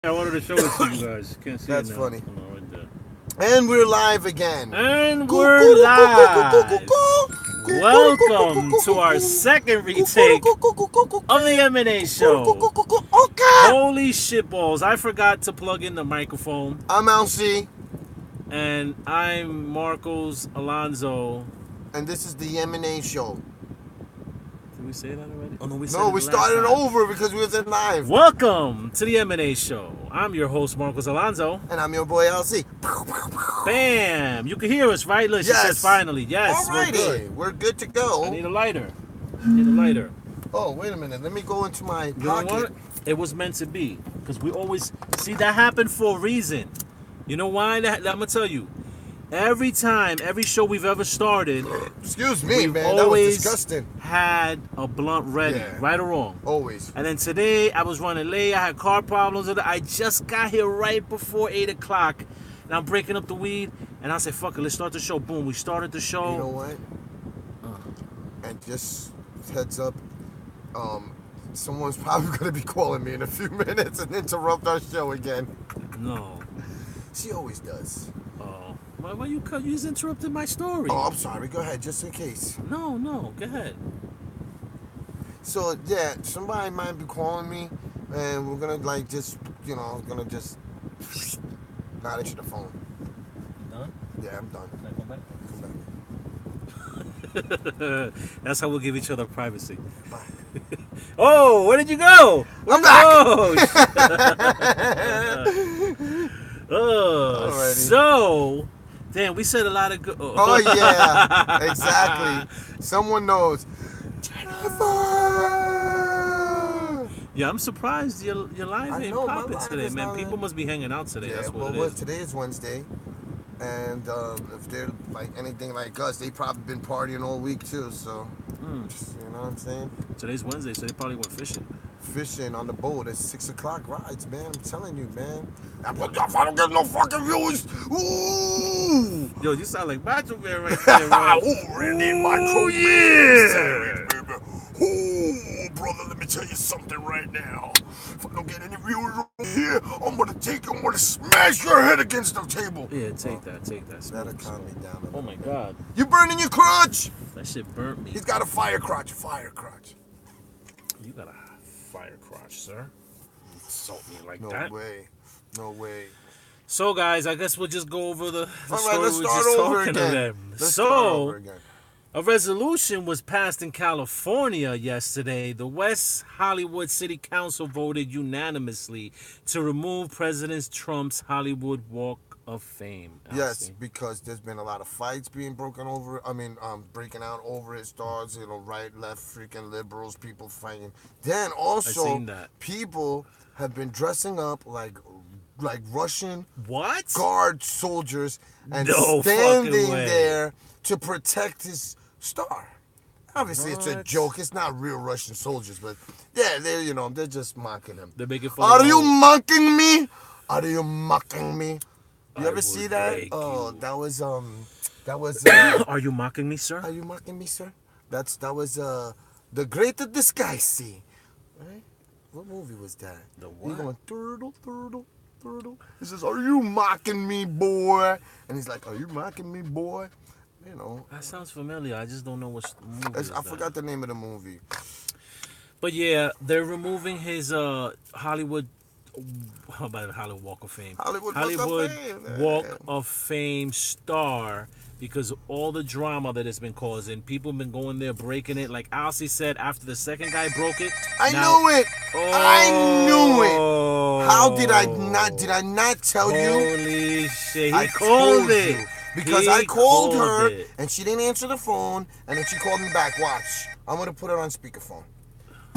I wanted to show it to you guys. Can't see That's it now. funny. Hold on, right there. And we're live again. And we're live. Welcome to our second retake of the M&A show. Okay. Holy shitballs. I forgot to plug in the microphone. I'm LC, And I'm Marcos Alonso. and this is the M&A show. Did we say that already? Oh, no, we said No, it we the last started time. over because we was in live. Welcome to the M&A show. I'm your host, Marcos Alonso. And I'm your boy LC. Bam! You can hear us, right? Look, she Yes. says finally. Yes, we're Alrighty, good. we're good to I go. need a lighter. Need a lighter. Oh, wait a minute. Let me go into my You know pocket. what? It was meant to be. Because we always... See, that happened for a reason. You know why? I'm going to tell you. Every time, every show we've ever started, Excuse me, we've man. That was always disgusting. had a blunt ready. Yeah. Right or wrong? Always. And then today, I was running late. I had car problems. I just got here right before 8 o'clock. And I'm breaking up the weed. And I said, fuck it, let's start the show. Boom, we started the show. You know what? And just heads up, someone's probably going to be calling me in a few minutes and interrupt our show again. No. She always does. Oh. Why you just interrupted my story? Oh, I'm sorry. Go ahead, just in case. No, go ahead. So, yeah, somebody might be calling me, and we're going to, not answer the phone. Done? Yeah, I'm done. Can I come back? Come back. That's how we'll give each other privacy. Bye. Oh, where did you go? I'm back. Oh, Alrighty. so, damn, we said a lot of good. Oh, yeah, exactly. Someone knows. Jennifer! Yeah, I'm surprised your live I ain't know, my popping live today, is man. not- People must be hanging out today. Yeah, That's what well, it is. today is Wednesday, and if they're like anything like us, they probably been partying all week too. So, you know what I'm saying? Today's Wednesday, so they probably went fishing. Fishing on the boat at 6 o'clock rides, man. I'm telling you, man. If I don't get no fucking views, ooh, Yo, you sound like Macho Man right there, bro. ooh, Randy, my Ooh, yeah. baby. Ooh, brother, let me tell you something right now. If I don't get any viewers over here, I'm gonna smash your head against the table. Yeah, take that. That'll Smoke, calm me down. Oh my God, You burning your crotch? that shit burnt me. He's got a fire crotch. You got a fire crotch, sir. You insult me like No that. way. So, guys, I guess we'll just go over the All story right, let's we were start just over talking again. of them. Let's start over again. A resolution was passed in California yesterday. The West Hollywood City Council voted unanimously to remove President Trump's Hollywood Walk of Fame. Yes, Elsie. because there's been a lot of fights being breaking out over it. Stars, right, left, freaking liberals, people fighting. Then also, seen that. people have been dressing up like Russian What? guard soldiers and No standing fucking way. there to protect his star. Obviously, it's a What? joke. It's not real Russian soldiers, but yeah, they're just mocking him. They're making fun Are of you him. mocking me? Are you mocking me? You I ever see will that? break Oh, you. that was Are you mocking me, sir? Are you mocking me, sir? That was the Great Disguise. Right? What movie was that? The He what? going turtle. He says, "Are you mocking me, boy?" And he's like, "Are you mocking me, boy?" You know. That sounds familiar. I just don't know what movie is I that. forgot the name of the movie. But yeah, they're removing his Hollywood. How about Hollywood Walk of Fame? Hollywood Walk Fame. of Fame star because of all the drama that it's been causing. People have been going there breaking it. Like Alcy said, after the second guy broke it. I now- knew it. I knew it. How did I not? Did I not tell you? Holy shit! He I called told it you. Because He I called her it. and she didn't answer the phone, and then she called me back. Watch. I'm gonna put her on speakerphone.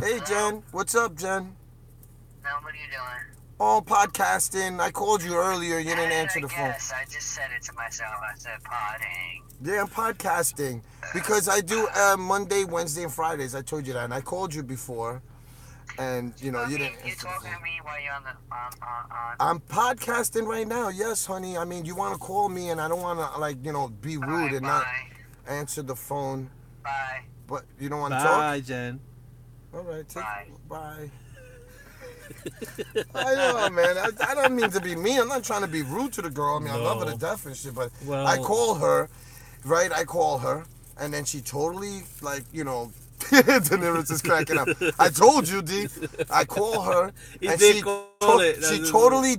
Hey Jen, what's up, Jen? Now, what are you doing? Oh, podcasting. I called you earlier. You didn't answer the phone. Yes, I just said it to myself. I said potting. Yeah, I'm podcasting because I do Monday, Wednesday, and Fridays. I told you that, and I called you before, and you didn't You answer the talking phone. to me while you're on the on. I'm podcasting right now. Yes, honey. I mean, you want to call me, and I don't want to, be rude Alright, and not bye. answer the phone. Bye. But you don't want to talk. Bye, Jen. All right, Bye. bye. I know, man. I don't mean to be mean. I'm not trying to be rude to the girl. I mean, I love her to No. death and shit, but Well- I call her, right? I call her, and then she totally, like, you know, Daenerys is cracking up. I told you, D. I call her, He and did she, call it. she totally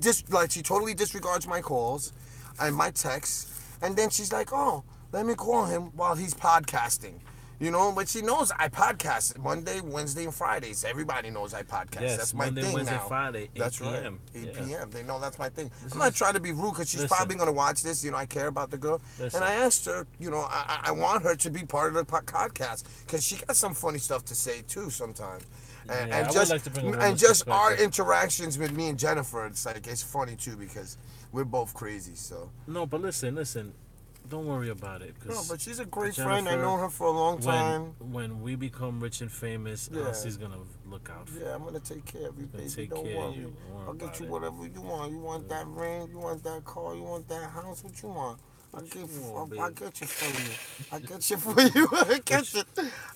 she totally disregards my calls and my texts, and then she's like, "Oh, let me call him while he's podcasting." You know, but she knows I podcast Monday, Wednesday, and Fridays. Everybody knows I podcast. Yes, that's my Monday, thing Wednesday, now. Friday, 8 That's right. p.m. 8 Yeah. p.m. They know that's my thing. I'm not trying to be rude because she's Listen. probably going to watch this. You know, I care about the girl. Listen. And I asked her, you know, I want her to be part of the podcast because she got some funny stuff to say too sometimes. And, Yeah, I and would just like to bring a and woman's just our perspective. interactions with me and Jennifer, it's like it's funny too because we're both crazy. So No, but listen. Don't worry about it. 'Cause no, but she's a great Jennifer, friend. I know her for a long time. when we become rich and famous, Yeah. She's gonna look out for you. Yeah, I'm gonna take care of you, Gonna baby. take Don't care of worry. you. Don't worry I'll get about you it. whatever you want. You want that ring? You want that car? You want that house? What you want? I'll What get you you. want, I'll babe? get you for you. I get you for you. I get it.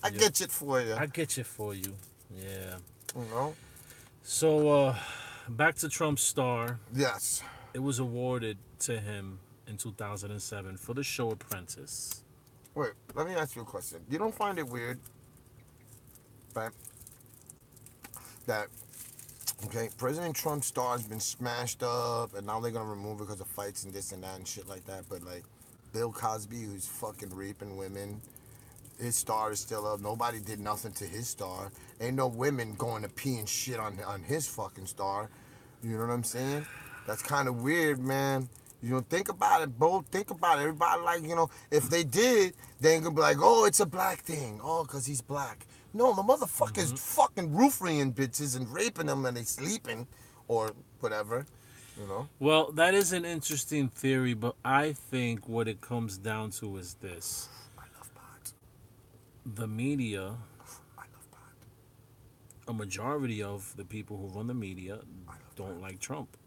I get it for you. I get you for you. Yeah. You know? So back to Trump's star. Yes. It was awarded to him in 2007 for the show Apprentice. Wait. Let me ask you a question. You don't find it weird, right? That okay, President Trump's star has been smashed up, and now they're gonna remove it because of fights and this and that and shit like that. But like Bill Cosby, who's fucking raping women, his star is still up. Nobody did nothing to his star. Ain't no women going to pee and shit on his fucking star. You know what I'm saying? That's kind of weird, man. You know, think about it, bro. Think about it. Everybody, like, you know, if they did, they ain't gonna be like, oh, it's a black thing. Oh, because he's black. No, the motherfucker's fucking roofing bitches and raping them and they sleeping or whatever, you know? Well, that is an interesting theory, but I think what it comes down to is this. I love pot. The media, I love pot. a majority of the people who run the media don't like Trump.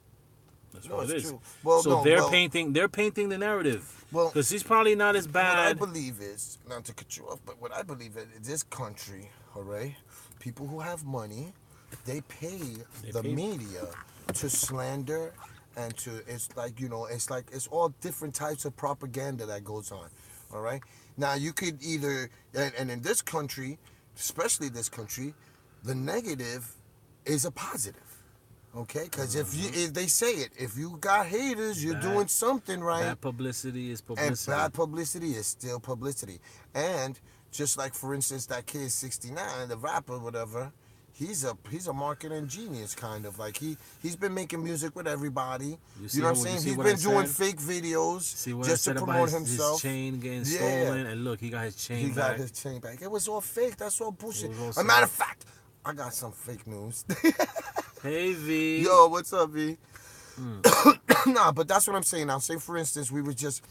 That's No, what it it's is. true. Well, So no, they're well- painting the narrative. Well, Because he's probably not as What I bad. believe is, not to cut you off, but what I believe is this country, all right, people who have money, they pay the pay- media to slander and to, it's like, you know, it's like, it's all different types of propaganda that goes on, all right? Now, you could either, and in this country, especially this country, the negative is a positive. Okay, because if they say it, if you got haters, you're Bad- doing something right. Bad publicity is And publicity. bad publicity is still publicity. And just like, for instance, that kid 69, the rapper, whatever, he's a marketing genius, kind of. Like, he's been making music with everybody. You see You know what I'm what- you saying? see He's what I been doing said? fake videos See what I just to said about promote his himself. chain getting Yeah. stolen? And look, he got his chain He back. got his chain back. It was all fake. That's all bullshit. It was all A fake. matter of fact, I got some fake news. Hey, V. Yo, what's up, V? Hmm. Nah, but that's what I'm saying. Now, say for instance, we were just,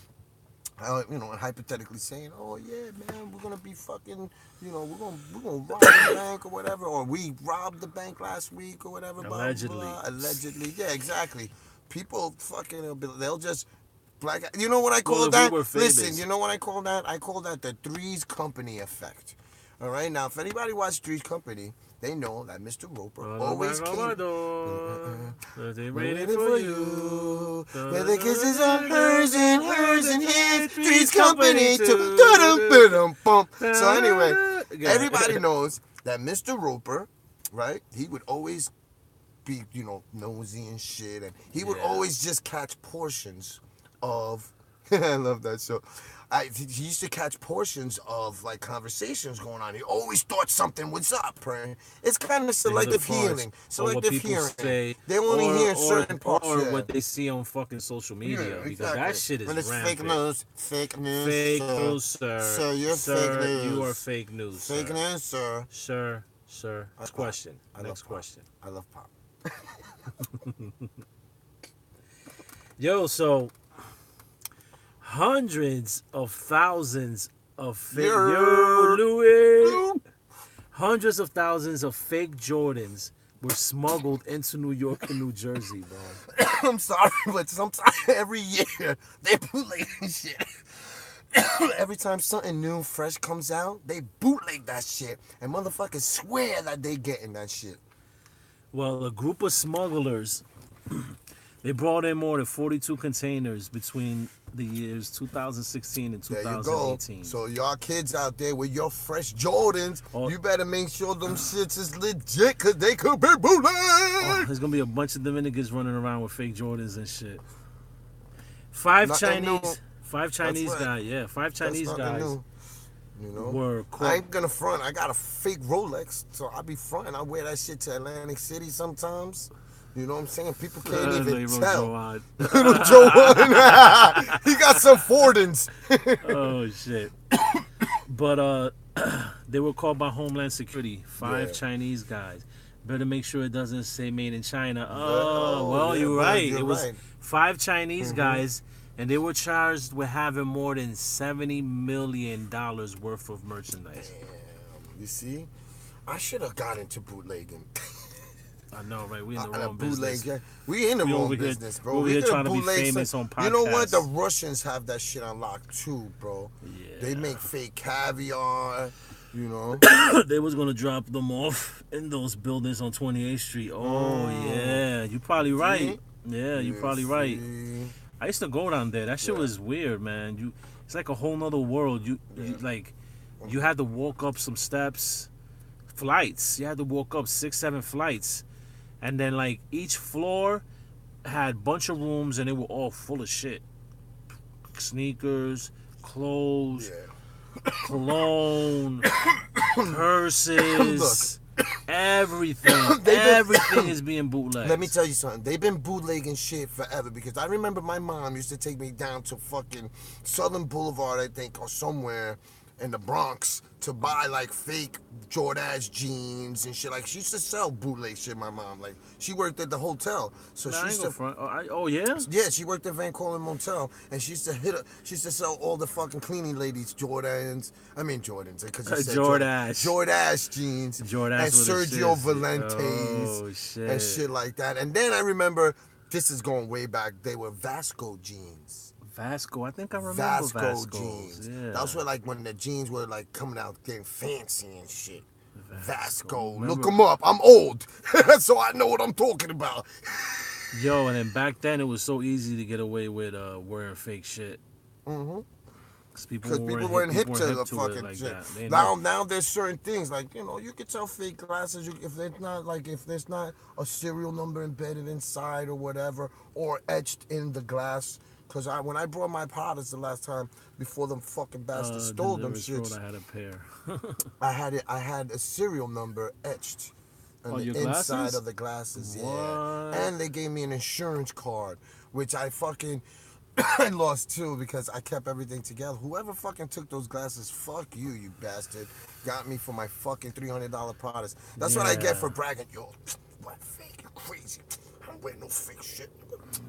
you know, hypothetically saying, oh yeah, man, we're gonna be fucking, you know, we're gonna rob the bank or whatever, or we robbed the bank last week or whatever. blah, blah, Allegedly. blah. Allegedly, yeah, exactly. People fucking, they'll just. Black, you know what I call Well, if that? we were famous. Listen, you know what I call that? I call that the Three's Company effect. All right, now if anybody watched Three's Company, they know that Mr. Roper always came. They're Waiting for you. Where the kisses are hers and his. Three's Company too. Da-dum-ba-dum-bum. So anyway, everybody knows that Mr. Roper, right? He would always be, you know, nosy and shit, and he would Yeah. always just catch portions of. I love that show. He used to catch portions of like conversations going on. He always thought something was up. Right? It's kind of selective hearing. Or what Selective people hearing. say, They only hear certain parts. or yeah. what they see on fucking social media, because that shit is When it's rampant. fake news. Fake news. Fake sir. news, sir. Sir, you're fake news. You are fake news, Fake sir. news, sir. Sir. Next question. Next question. I love pop. Yo, so hundreds of thousands of fake Yo. Louis. Hundreds of thousands of fake Jordans were smuggled into New York and New Jersey, bro. I'm sorry, but sometimes every year they bootleg shit. Every time something new, fresh comes out, they bootleg that shit, and motherfuckers swear that they getting that shit. Well, a group of smugglers, they brought in more than 42 containers between the years 2016 and There you go. 2018. So y'all kids out there with your fresh Jordans, Oh. you better make sure them shits is legit, cause they could be bootleg. Oh, there's gonna be a bunch of Dominicans running around with fake Jordans and shit. Five Nothing new. Chinese right. guys, yeah, five Chinese That's nothing guys new, you know? were I caught. ain't gonna front. I got a fake Rolex, so I be fronting. I wear that shit to Atlantic City sometimes. You know what I'm saying? People can't even tell. Little Joe, he got some Fordins. Oh shit! But they were caught by Homeland Security. Five Yeah. Chinese guys. Better make sure it doesn't say made in China. Oh, Well, yeah, you're man, right. you're It was right. five Chinese guys, and they were charged with having more than $70 million worth of merchandise. Damn, you see? I should have got into bootlegging. I know, right? We in the I wrong bootleg, business. yeah. We in the We wrong over here- business, bro. we over We here could trying to be bootleg famous some- on You know what? The podcasts. Russians have that shit unlocked too, bro. Yeah. They make fake caviar, you know. They was gonna drop them off in those buildings on 28th Street. Oh yeah, you probably right. Yeah, you probably right. see? I used to go down there. That shit Yeah. was weird, man. It's like a whole nother world. You like, you had to walk up some steps, flights. You had to walk up 6, 7 flights, and then like each floor had a bunch of rooms, and they were all full of shit. Sneakers, clothes, Yeah. cologne, purses, everything. They've been- Everything is being bootlegged. Let me tell you something. They've been bootlegging shit forever because I remember my mom used to take me down to fucking Southern Boulevard, I think, or somewhere in the Bronx to buy like fake Jordache jeans and shit. Like she used to sell bootleg shit. My mom, like she worked at the hotel, so Nah, she I ain't used go to. front. Oh yeah. Yeah, she worked at Van Cortlandt Motel, and she used to she used to sell all the fucking cleaning ladies Jordans. I mean Jordans, because you said Jordache. Jordache jeans, Jordache and with a Sergio shit. Valentes, Oh, shit. and shit like that. And then I remember, this is going way back. They were Vasco jeans. Vasco. I think I remember Vasco Vasco's. jeans. Yeah. That was where like when the jeans were like coming out getting fancy and shit. Vasco. Remember- Look them up. I'm old, so I know what I'm talking about. Yo, and then back then it was so easy to get away with wearing fake shit. Mhm. Because Because people weren't hip to the it fucking like shit. that. They Now there's certain things like, you know, you can tell fake glasses if there's not a serial number embedded inside or whatever, or etched in the glass. Because when I brought my products the last time before them fucking bastards stole them Delivery shits, Road, I had a pair. I had a serial number etched on On the your inside glasses? of the glasses. What? Yeah, and they gave me an insurance card, which I fucking. I lost too because I kept everything together. Whoever fucking took those glasses, fuck you, you bastard. Got me for my fucking $300 products. That's what I get Yeah. for bragging. Yo, what fake? You crazy? I don't wear no fake shit.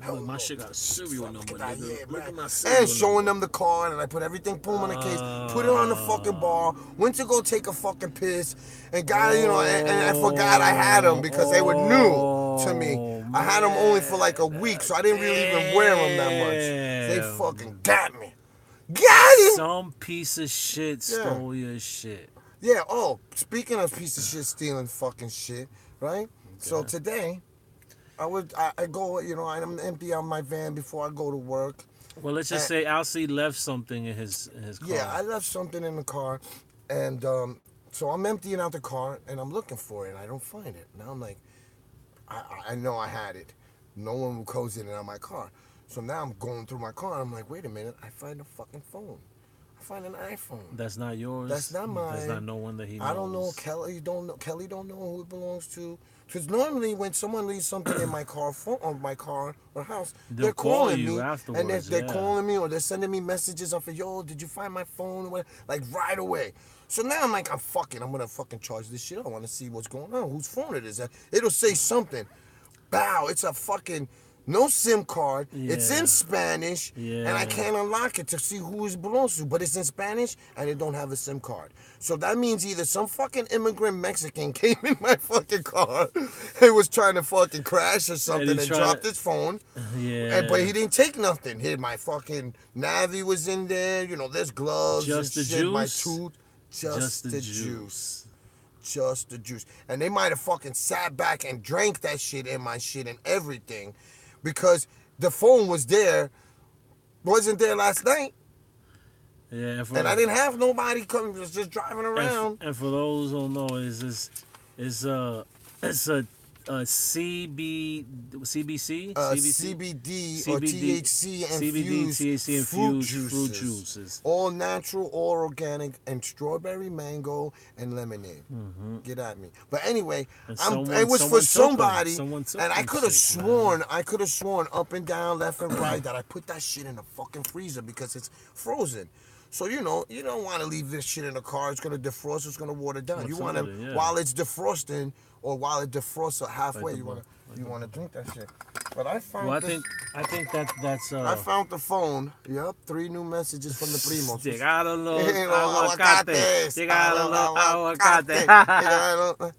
Hell Look, my no. shit got a serial Fuck number, that, nigga. yeah, Look man. at my serial And showing number. them the card, and I put everything, boom, on the case, put it on the fucking bar, went to go take a fucking piss, and got, you know, and I forgot I had them because they were new to me. I had them only for like a week, so I didn't really even wear them that much. They Damn. fucking got me. Got him! Some piece of shit stole your shit. Yeah, oh, speaking of piece of shit stealing fucking shit, right? So today, I go, you know, I'm empty out my van before I go to work. Well, let's just say Alcee left something in his car. Yeah, I left something in the car, and so I'm emptying out the car, and I'm looking for it, and I don't find it. Now I'm like, I know I had it. No one goes in and out of my car. So now I'm going through my car, and I'm like, wait a minute, I find a fucking phone. I find an iPhone. That's not yours. That's not mine. That's not no one that he knows. I don't know. Kelly don't know who it belongs to. Because normally when someone leaves something in my car, or house, They'll they're call calling you me, and afterwards, they're yeah. calling me, or they're sending me messages off of, yo, did you find my phone? Or whatever, like right away. So now I'm like, I'm gonna fucking charge this shit. I want to see what's going on, whose phone it is. It'll say something. Bow, it's a fucking no SIM card. It's Yeah. in Spanish, and I Yeah. can't unlock it to see who it belongs to. But it's in Spanish, and it don't have a SIM card. So that means either some fucking immigrant Mexican came in my fucking car and was trying to fucking crash or something and dropped his phone. Yeah. But he didn't take nothing. Here, my fucking Navi was in there. You know, there's gloves Just and the shit. My juice? tooth, just the juice. just the juice. And they might have fucking sat back and drank that shit in my shit and everything, because the phone was there, wasn't there last night. Yeah, And I didn't have nobody coming, was just driving around. And for those who don't know, it's a CBC, CBD or THC infused fruit juices. All natural, all organic, and strawberry, mango, and lemonade. Get at me. But anyway, it was for somebody, and I could have sworn up and down, left and right, that I put that shit in the fucking freezer because it's frozen. So, you don't want to leave this shit in the car. It's going to defrost. It's going to water down. You want to, while it's defrosting, or while it defrosts halfway, you want to drink that shit. But I found I think that's I found the phone. Yep, 3 new messages from the primos. Llegaron los aguacates. Llegaron los aguacates.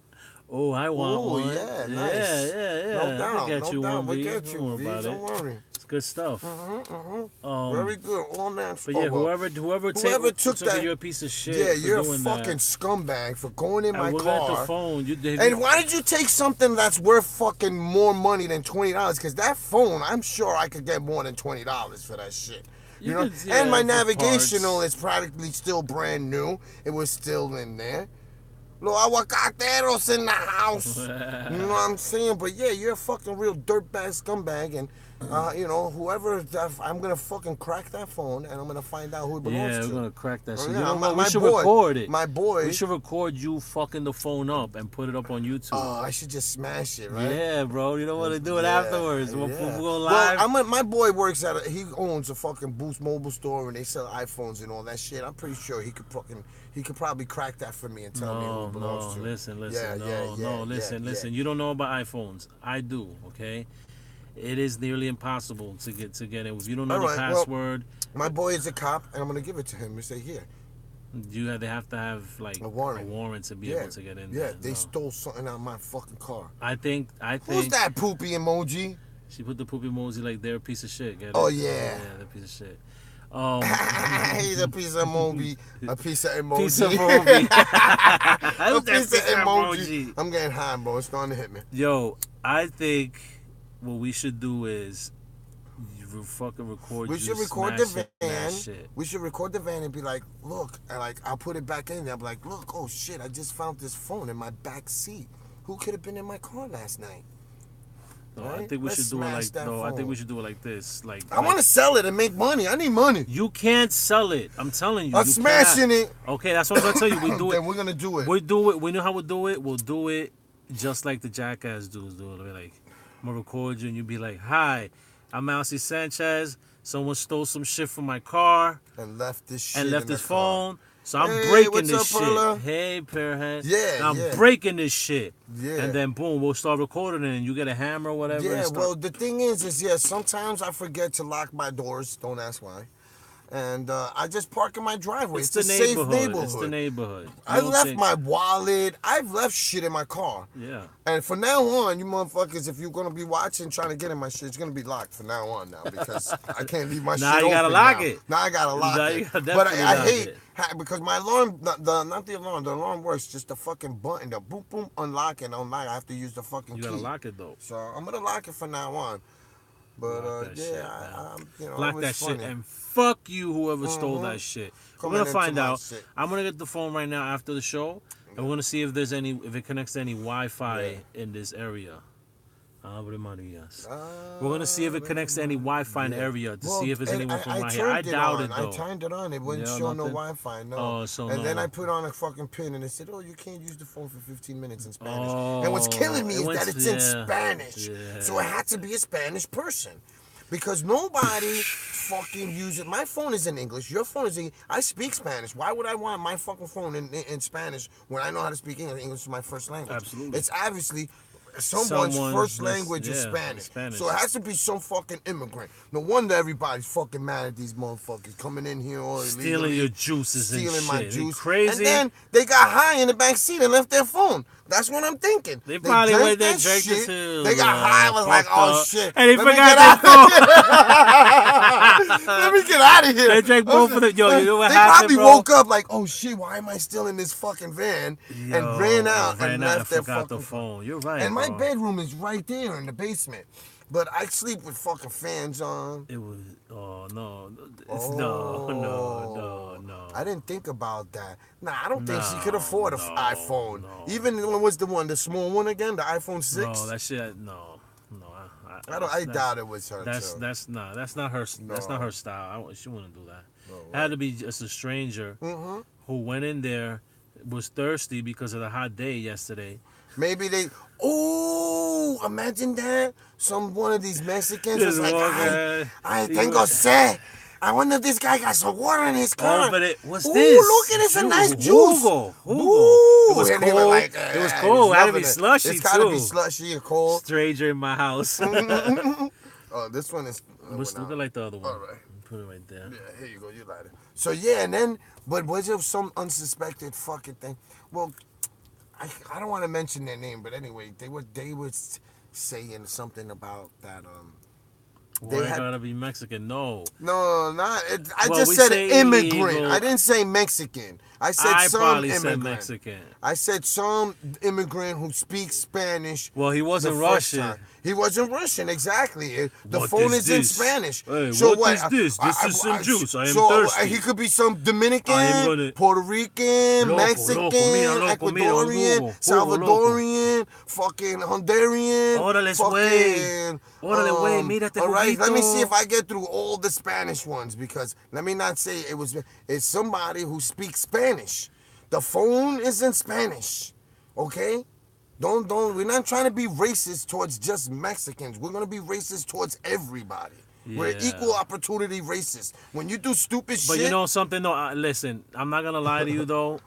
Oh, I want one. Yeah, nice. Yeah. No doubt. We'll get you one, We'll B. get you, Don't B. worry about Don't it. worry. It's good stuff. Very good. All natural. But yeah, whoever took that, you're a piece of shit. Yeah, you're a doing fucking that. scumbag for going in my And car. at the phone. And why did you take something that's worth fucking more money than $20? Because that phone, I'm sure I could get more than $20 for that shit. You know? And my navigational is practically still brand new. It was still in there. Los aguacateros in the house. You know what I'm saying? But yeah, you're a fucking real dirtbag scumbag. And, whoever, I'm going to fucking crack that phone and I'm going to find out who it belongs to. Yeah, we're going to crack that shit. Yeah, we should record it. My boy. We should record you fucking the phone up and put it up on YouTube. Oh, I should just smash it, right? Yeah, bro. You don't want to do it afterwards. We'll go live. Well, my boy works he owns a fucking Boost mobile store and they sell iPhones and all that shit. I'm pretty sure he could probably crack that for me and tell me who it belongs to. Listen. Listen. Listen. You don't know about iPhones. I do, okay? It is nearly impossible to get it. If you don't know the password. Well, my boy is a cop and I'm going to give it to him and say, here. They have to have like a warrant to be able to get in there. Yeah, they stole something out of my fucking car. I think. Who's that poopy emoji? She put the poopy emoji like they're a piece of shit. Get it? Oh, yeah. Yeah, they're a piece of shit. He's a piece of emoji. A piece of emoji. Piece of emoji. A piece of emoji. I'm getting high, bro. It's starting to hit me. Yo, I think what we should do is fucking record. We should record the van. We should record the van and be like, look, and like I'll put it back in there. I'll be like, look, oh shit, I just found this phone in my back seat. Who could have been in my car last night? No, right? I think we should do it like I think we should do it like this. I want to sell it and make money. I need money. You can't sell it. I'm telling you. I'm smashing it. Okay, that's what I'm gonna tell you. We do it. Then we're gonna do it. We do it. We know how we do it. We'll do it just like the jackass dudes do it. Like, I'm gonna record you and you be like, "Hi, I'm Alcy Sanchez. Someone stole some shit from my car and left this shit and left his phone. Car. So I'm breaking this shit. Perla? Hey, Pearhead. Yeah, I'm breaking this shit. Yeah. And then boom, we'll start recording it and you get a hammer or whatever. Yeah, well, the thing is sometimes I forget to lock my doors. Don't ask why. And I just park in my driveway. It's a safe neighborhood. It's the neighborhood. I left my wallet. I've left shit in my car. Yeah. And from now on, you motherfuckers, if you're going to be watching, trying to get in my shit, it's going to be locked from now on now because I can't leave my shit open. Now you got to lock it. Now I got to lock it. But I hate, because my alarm, not the alarm works, just the fucking button, the boom, boom, unlock and unlock. I have to use the fucking key. You got to lock it, though. So I'm going to lock it from now on. But lock that shit and fuck you, whoever stole that shit. We're gonna find out. I'm gonna get the phone right now after the show, and we're gonna see if it connects to any Wi-Fi in this area. We're gonna see if it connects to any Wi-Fi in the area to see if there's anyone from right here. I doubt it though. I turned it on. It wouldn't show no Wi-Fi. No. Oh, so and then I put on a fucking pin and it said, "Oh, you can't use the phone for 15 minutes in Spanish." And what's killing me is that it's in Spanish. Yeah. So it had to be a Spanish person. Because nobody fucking uses my phone is in English. Your phone is in I speak Spanish. Why would I want my fucking phone in Spanish when I know how to speak English? English is my first language. Absolutely. It's obviously someone's first that's- language is yeah, Spanish. Spanish. So it has to be some fucking immigrant. No wonder everybody's fucking mad at these motherfuckers coming in here all illegally. Stealing your juices and Stealing my shit. They juice. crazy. And then they got high in the back seat and left their phone. That's what I'm thinking. They probably drank went there, that drank shit. too. They got high and was like, fucked oh up. shit. And they Let me forgot get their out phone. Let me get out of here. They drank both of them. Yo, you know what they happened, probably bro? woke up like, oh shit, why am I still in this fucking van? Yo, and ran out and left their forgot fucking the phone. You're right, And my bro. bedroom is right there in the basement. But I sleep with fucking fans on. It was, oh, no. Oh. No. I didn't think about that. Nah, I don't think she could No, afford an no, iPhone. no. Even when was the one, the small one again, the iPhone 6? No, that shit, no. I doubt it was her. That's too. that's not her. That's not her style. She wouldn't do that. It had to be just a stranger who went in there, was thirsty because of the hot day yesterday. Maybe they. Oh, imagine that. One of these Mexicans Just was like, walk I He tengo was- sed. I wonder if this guy got some water in his car. Oh, but what's Ooh, this? look at this, a nice juice. Hugo. Ooh, It was and he cold. like, It was he cold. It had to loving be it. slushy, It's gotta be too. slushy and cold. Stranger in my house. Oh, this one is. Looks like the other one. All right. Put it right there. Yeah, here you go. You light it. So yeah, and then, but was it some unsuspected fucking thing? Well, I don't want to mention their name, but anyway, they were saying something about that. Why gotta be Mexican? No. No, not. I Well, just we said say immigrant. illegal. I didn't say Mexican. I said I some probably immigrant. said Mexican. I said some immigrant who speaks Spanish. Well, he wasn't the first Russian. time. He wasn't Russian, exactly. The What phone is is in this? Spanish. Hey, so what is this? This is some juice. I am thirsty. He could be some Dominican, I am gonna- Puerto Rican, Loco, Mexican, mira, loco, mira, Ecuadorian, Hugo, Salvadorian, fucking Honduran. Órale, fucking, güey. Órale, güey, mírate, all right, let me juguito. see if I get through all the Spanish ones, because let me not say it's somebody who speaks Spanish. The phone is in Spanish, okay? Don't. We're not trying to be racist towards just Mexicans. We're gonna be racist towards everybody. We're Yeah. equal opportunity racist. When you do stupid But shit, you know something though? Listen, I'm not gonna lie to you though.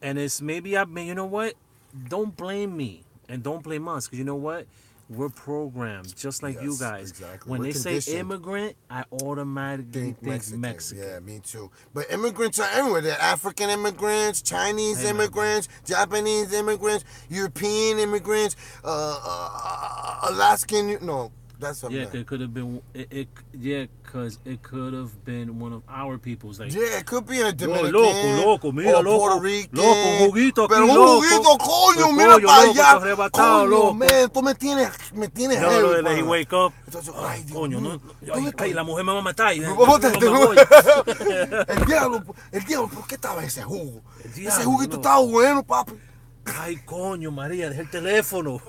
And it's you know what? Don't blame me and don't blame us, because you know what? We're programmed just like you Yes, guys. exactly. When We're they say conditioned. immigrant, I automatically think Mexican. Yeah, me too. But immigrants are everywhere. They're African immigrants, Chinese Hey, man. immigrants, Japanese immigrants, European immigrants, Alaskan. No, that's something. Yeah, it could have been. Because it could have been one of our peoples. Like, Yeah, it could be a Dominican. loco, mira, or loco. Puerto Rican. Loco, un juguito aquí, Pero un loco. juguito, coño, Un mira pollo, para loco, allá. estoy arrebatado, Coño, loco. man, tú me tienes no, heavy, then he pana. wake up. Entonces, Ay, Dios coño, mío, no. ¿dónde Ay, estoy? la mujer me va a matar. El diablo, ¿por qué estaba ese jugo? diablo, Ese juguito no. estaba bueno, papi. Ay, coño, María, dejé el teléfono.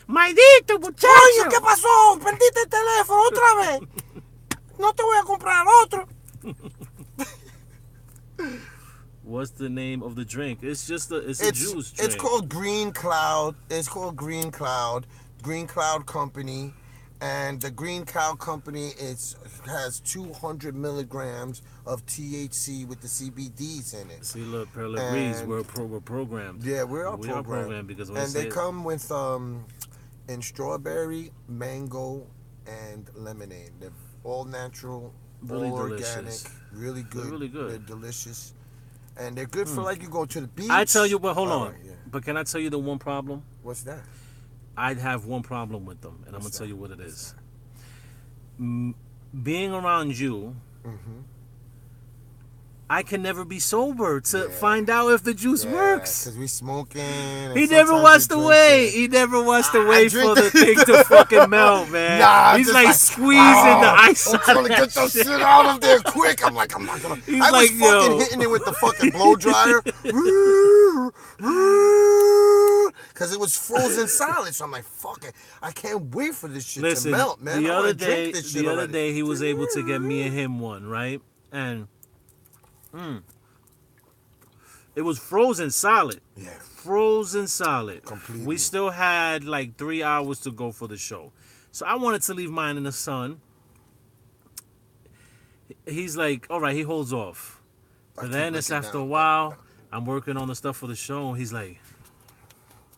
¡Maldito, muchacho! Coño, ¿qué pasó? Perdiste el teléfono otra vez. No te voy a comprar otro. What's the name of the drink? It's a juice drink. It's called Green Cloud. It's called Green Cloud. Green Cloud Company. And the Green Cloud Company has 200 milligrams of THC with the CBDs in it. See, look, Pearl agrees. We're programmed. Yeah, we are programmed programmed. because when And they say- come with in strawberry, mango, and lemonade. They're all natural, Really all delicious. organic, really good. They're really good. They're delicious. And they're good for like you go to the beach. I tell you what, hold All on. right, yeah. But can I tell you the one problem? What's that? I'd have one problem with them, and I'm going to What's tell that? you what it is. Being around you, Mm-hmm. I can never be sober to Yeah. find out if the juice works. Because we smoking. and He never sometimes wants we to drinking. wait. He never wants to I wait drink for the the- thing to fucking melt, man. Nah, He's just like squeezing the ice I'm out trying of to that get that shit. shit out of there quick. I'm like, I'm not gonna. He's I was like, fucking yo. hitting it with the fucking blow dryer. Because it was frozen solid. So I'm like, fuck it. I can't wait for this shit Listen, to melt, man. the I other wanna drink day, this shit the other already. day, he was able to get me and him one, right? And it was frozen solid. Yeah. Frozen solid. Completely. We still had like 3 hours to go for the show. So I wanted to leave mine in the sun. He's like, all right, he holds off. I But keep then it's looking after a down. while, I'm working on the stuff for the show. And he's like,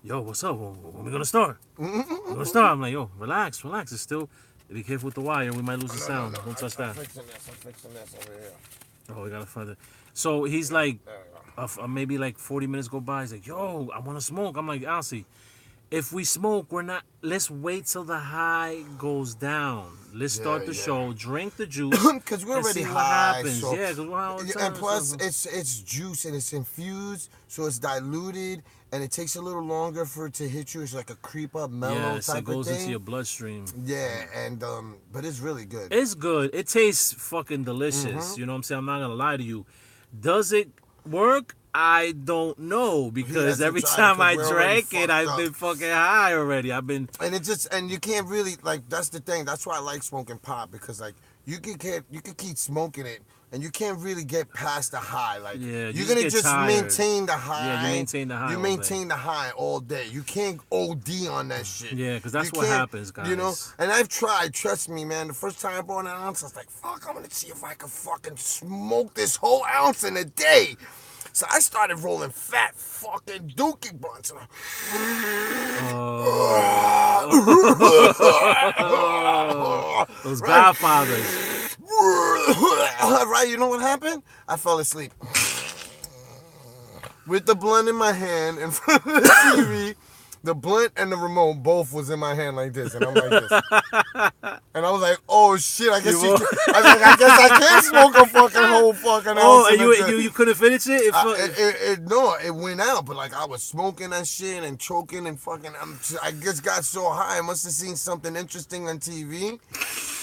yo, what's up? When we gonna start? We're gonna start. I'm like, yo, relax. It's still. Be careful with the wire. We might lose the sound. Don't touch that. I'm fixing this over here. Oh, we gotta find it. So he's like, There we go. maybe like 40 minutes go by. He's like, yo, I want to smoke. I'm like, Alcy, if we smoke, we're not. Let's wait till the high goes down. Let's start the show. Drink the juice. Because we're and already see what high. happens. So, Yeah, because we're high all the time. and plus, so- it's juice and it's infused, so it's diluted, and it takes a little longer for it to hit you. It's like a creep up mellow yes, type it goes of thing. into your bloodstream. Yeah, and but it's really good. It's good. It tastes fucking delicious. You know what I'm saying? I'm not gonna lie to you. Does it work? I don't know because to every try it time 'cause I we're already drank it, fucked I've up. been fucking high already. I've been. And you can't really like. That's the thing. That's why I like smoking pot because like you can keep smoking it and you can't really get past the high. Like Yeah, you you're just gonna get just tired. maintain the high. Yeah, you maintain the high You all maintain the high all day. You can't OD on that shit. Yeah, 'cause that's You what can't, happens, You know. guys. And I've tried. Trust me, man. The first time I bought an ounce, I was like, "Fuck, I'm gonna see if I can fucking smoke this whole ounce in a day." So I started rolling fat fucking dookie blunts. Those Right. Godfathers. Right, you know what happened? I fell asleep. With the blunt in my hand in front of the TV, the blunt and the remote both was in my hand like this, and I'm like this. And I was like, oh shit, I guess You won't- I guess I can't smoke a fucking whole fucking Oh, ounce. and in a day. you couldn't finish it? No, it went out, but like I was smoking that shit and choking and fucking. I just got so high. I must have seen something interesting on TV.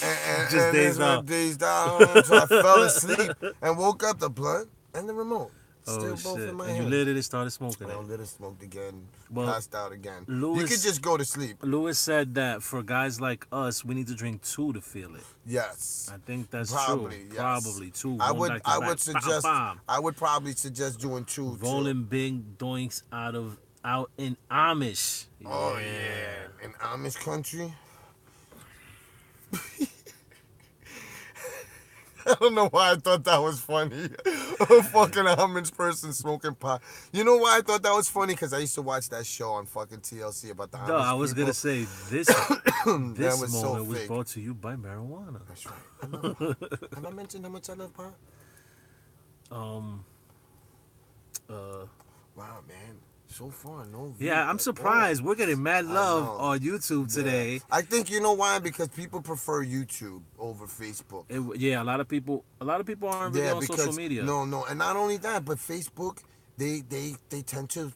And Just dazed out. Dazed out. So I fell asleep and woke up the blunt and the remote. Still Oh both shit! in my And you hand. literally started smoking And I it. lit smoked again, Well, passed out again. You Louis- could just go to sleep. Lewis said that for guys like us, we need to drink 2 to feel it. Yes. I think that's Probably, true. yes. Probably 2. I one would back to I back. would suggest Bam, I would probably suggest doing 2 bam. Rolling big doinks out in Amish. Oh yeah. In Amish country. I don't know why I thought that was funny. A fucking Amish person smoking pot. You know why I thought that was funny? Because I used to watch that show on fucking TLC about the Amish No, I was people. gonna say this. That This was so moment was fake. brought to you by marijuana. That's right. Have I mentioned how much I love pot? Wow, man. So far, no views Yeah, I'm at surprised. all. We're getting mad I love know. on YouTube today. Yeah. I think you know why? Because people prefer YouTube over Facebook. Yeah, a lot of people aren't really on social media. No, and not only that, but Facebook, they tend to,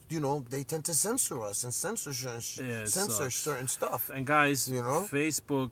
they tend to censor us and censor Yeah, it sucks. certain stuff. And guys, You know? Facebook,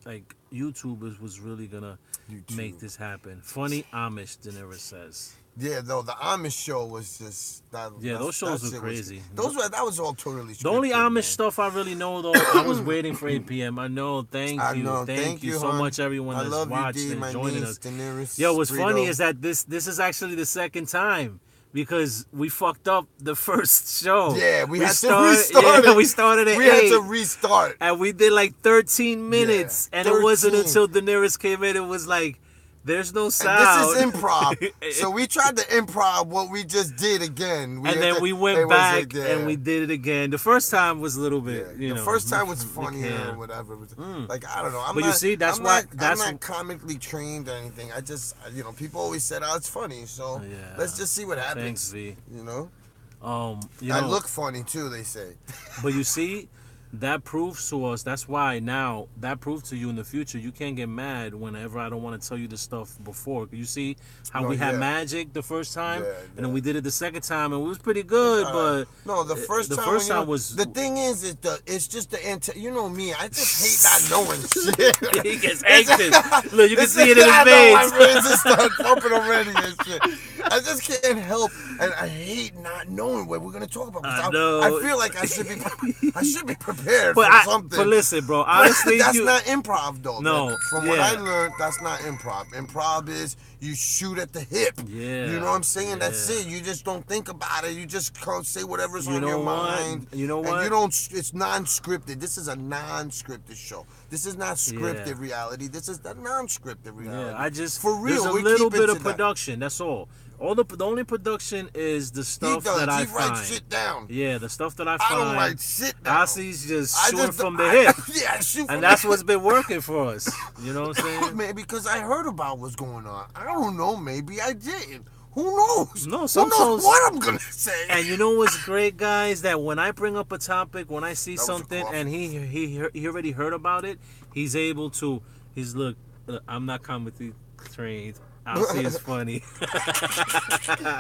like YouTubers, was really gonna make YouTube. this happen. Funny Amish, Daenerys says. Yeah, though the Amish show was just that. Yeah, those shows were that crazy. That was all totally. The only scripted, Amish man. stuff I really know, though, I was waiting for 8 p.m. I know. Thank I you. know. Thank you so hon. much, everyone I that's love watched you, D, and my joining niece, us. Daenerys, Yo, what's funny Frito. is that this is actually the second time because we fucked up the first show. Yeah, we had started, to restart yeah, it. we started at We had 8. to restart. And we did like 13 minutes. Yeah, and it wasn't 13. until Daenerys came in, it was like, there's no And sound. this is improv. So we tried to improv what we just did again. And then we it went was back yeah. and we did it again. The first time was a little bit, Yeah. The first time was funnier yeah. or whatever. Like, I don't know. I'm But you see, that's I'm why- Not, that's- I'm not comically trained or anything. I just, people always said, oh, it's funny. So Yeah. let's just see what happens. Thanks, V. You know? You I know, look funny too, they say. but you see, that proves to us, that's why now, that proves to you in the future, you can't get mad whenever I don't want to tell you the stuff before. You see how No, we had yeah. magic the first time, Yeah, and then yeah. we did it the second time, and it was pretty good, but No, the first the time. first when time was... The thing is, it's just the you know me. I just hate not knowing shit. he gets anxious. Look, you can see it in his I know, my veins. veins just start pumping already and shit. I just can't help, and I hate not knowing what we're gonna talk about. I because know. I feel like I should be prepared But for something. but listen, bro, honestly, that's you, not improv though. No, man. From what yeah. I learned, that's not improv. Improv is you shoot at the hip. Yeah, You know what I'm saying? That's yeah. it. You just don't think about it. You just can't say whatever's You on know your what? mind. You know And what? you don't. It's non-scripted. This is a non-scripted show. This is not scripted Yeah. reality. This is the non-scripted reality. yeah, I just for real. There's a we're little keeping bit to of that. production. That's all. The only production is the He stuff does. that I He writes find. shit down. Yeah, the stuff that I I find. don't write shit down. Ossie's just I shooting just- from the I- hip. Yeah, shoot from And the that's hip. what's been working for us. You know what I'm saying? Maybe because I heard about what's going on. I don't know. Maybe I didn't. Who knows? No, Who sometimes- knows what I'm gonna say? And you know what's great, guys? That when I bring up a topic, when I see That was a something, cough. and he already heard about it, he's able to. He's look. I'm not comedy trained. I'll see it's funny.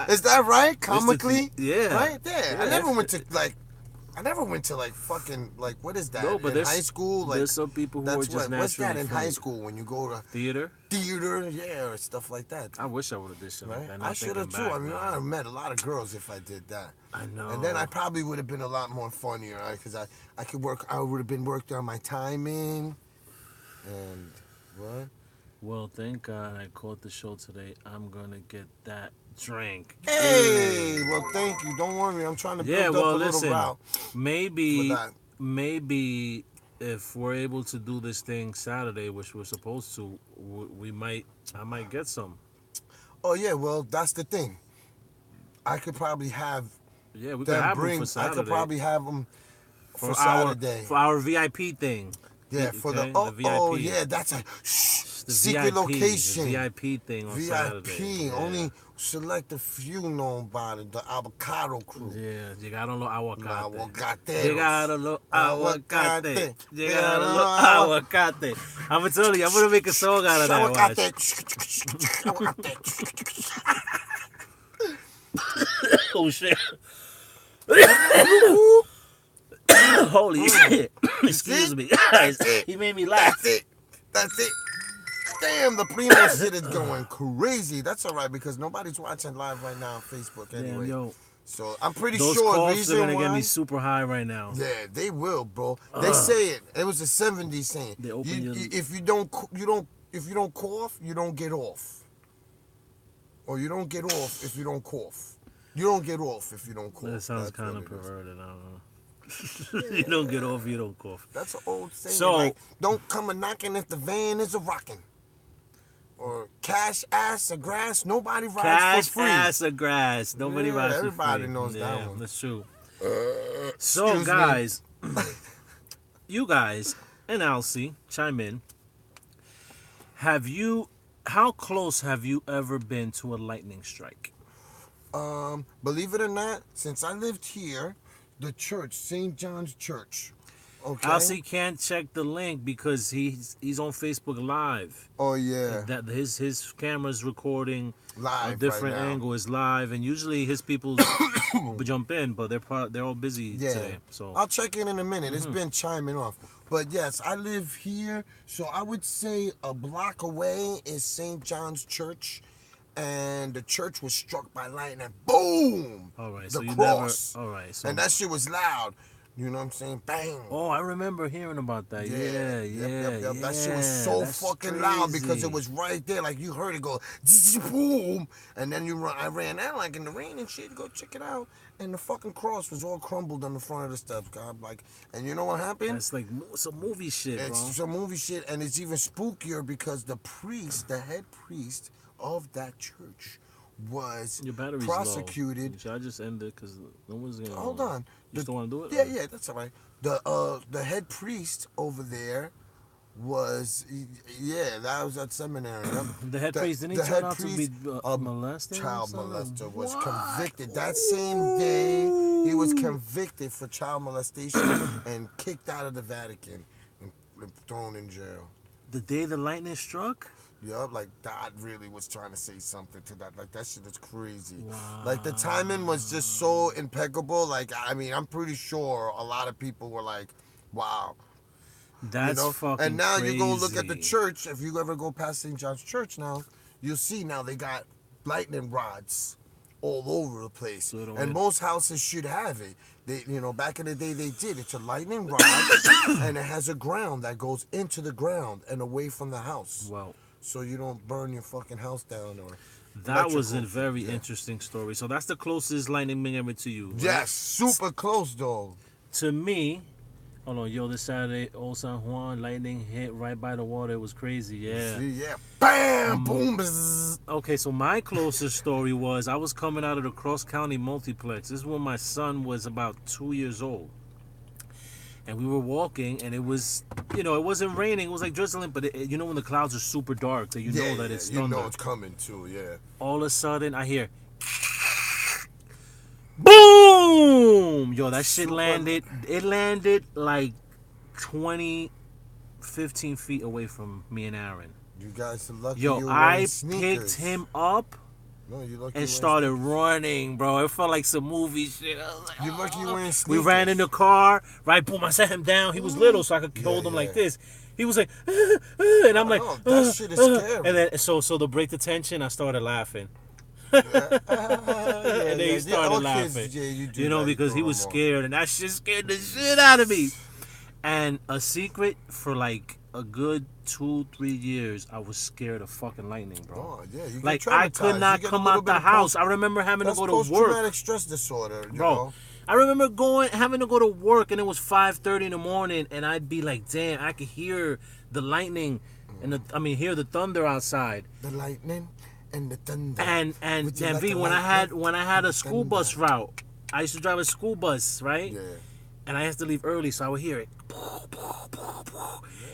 Is that right? Comically? yeah. Right? Yeah. Yeah. I never went to like fucking like what is that? No, but in there's- high school? Like There's some people who are that's just what. What's that naturally in funny. high school when you go to Theater. theater? Yeah, or stuff like that. I wish I would have did something Right? like that. Now I should have thinking too. back, I mean, man. I'd have met a lot of girls if I did that. I know. And then I probably would have been a lot more funnier, right? Because I could work. I would have been worked on my timing. And what? Well, thank God I caught the show today. I'm gonna get that drink. Hey, well, thank you. Don't worry. I'm trying to build Yeah, up well, a little listen. route Maybe, for that. maybe if we're able to do this thing Saturday, which we're supposed to, I might get some. Oh yeah, well, that's the thing. I could probably have Yeah, we could them have them bring. for I Saturday. could probably have them for our Saturday. for our VIP thing. Yeah, for the okay, the oh VIP. yeah, that's a The secret VIP, location. The VIP thing on Saturday. VIP Yeah. only select a few know about it. The avocado crew. Yeah, llegaron los aguacates. Aguacateros. Llegaron los aguacates. Aguacate. Llegaron los aguacates. I'm gonna tell you, I'm gonna make a song out of that. Watch. Oh shit. Holy shit. Excuse me, guys. He made me laugh. That's it. That's it. Damn, the primo shit is going crazy. That's all right because nobody's watching live right now on Facebook anyway. Damn, yo. So I'm pretty Those sure the coughs are reason gonna why. get me super high right now. Yeah, they will, bro. They say it. It was a '70s saying. They open your- If you don't cough, you don't get off. Or you don't get off if you don't cough. You don't get off if you don't cough. That sounds That's kind what of it is. perverted. I don't know. You don't get off, you don't cough. That's an old saying. So- like, don't come a knocking if the van is a rocking. Or cash ass or grass, nobody rides Cash, for free. ass, or grass. Nobody Yeah, rides for everybody free. knows that Yeah, one. that's true. So, Excuse me. guys, you guys and Alcy, chime in. How close have you ever been to a lightning strike? Believe it or not, since I lived here, the church, St. John's Church. Okay. Alcy can't check the link because he's on Facebook Live. Oh yeah. That his camera's recording Live a different right now. angle is live, and usually his people jump in, but they're all busy Yeah. today. So I'll check in a minute. Mm-hmm. It's been chiming off. But yes, I live here. So I would say a block away is St. John's Church. And the church was struck by lightning. Boom! all right, The so you cross. never. All right, so And that shit was loud. You know what I'm saying? Bang! oh, I remember hearing about that. Yeah, yeah. That shit was so that's fucking loud because crazy. it was right there. Like you heard it go, zzz, boom, and then I ran out like in the rain and shit. Go check it out, and the fucking cross was all crumbled on the front of the steps. God, like, and you know what happened? That's like some movie shit, bro. It's some movie shit, and it's even spookier because the priest, the head priest of that church, was Your battery's prosecuted. low. Should I just end it? Because no one's gonna. Hold on. You still want to do it? Yeah, that's all right. The head priest over there was that was at seminary. The head priest didn't he the turn head out to be priest, molested? or child something? molester was What? convicted that same day. He was convicted for child molestation and kicked out of the Vatican and thrown in jail. The day the lightning struck? Yup, like God really was trying to say something to that. Like that shit is crazy. Wow. Like the timing was just so impeccable. Like I mean, I'm pretty sure a lot of people were like, "Wow." That's You know? fucking And now crazy. you go look at the church. If you ever go past St. John's Church now, you'll see now they got lightning rods all over the place. So it don't And hit- most houses should have it. They, back in the day they did. It's a lightning rod, and it has a ground that goes into the ground and away from the house. Well, So you don't burn your fucking house down or. that was a electrical. very Yeah. interesting story. So that's the closest lightning been ever to you. Right? Yes, super close though. To me, Hold on, yo, this Saturday, Old San Juan, lightning hit right by the water. It was crazy, yeah. See, yeah. Bam! Boom! Bzzz. Okay, so my closest story was I was coming out of the Cross County Multiplex. This is when my son was about 2 years old. And we were walking, and it was, it wasn't raining. It was like drizzling, but you know when the clouds are super dark, that you know that it's thunder. You know it's coming too, yeah. All of a sudden, I hear, boom! Yo, that shit landed. It landed like 20, 15 feet away from me and Aaron. You guys are lucky. Yo, you were I wearing sneakers. picked him up. No, you lucky. And started running, bro. It felt like some movie shit. I was like, You lucky you wearing sneakers. We ran in the car, right? Boom, I set him down. He was little, so I could hold him like this. He was like, and I'm like, that shit is scary. And then, so to break the tension, I started laughing. And And then he started laughing. Because he was scared, and that shit scared the shit out of me. And a secret for like a good 2-3 years, I was scared of fucking lightning, bro. Oh, yeah, you like get I could not come out the house. I remember having to go to work. Post-traumatic stress disorder, bro. know? I remember having to go to work, and it was 5:30 in the morning, and I'd be like, "Damn, I could hear the lightning, and hear the thunder outside." The lightning and the thunder. And V, when I had a school bus route, I used to drive a school bus, right? Yeah. And I had to leave early, so I would hear it.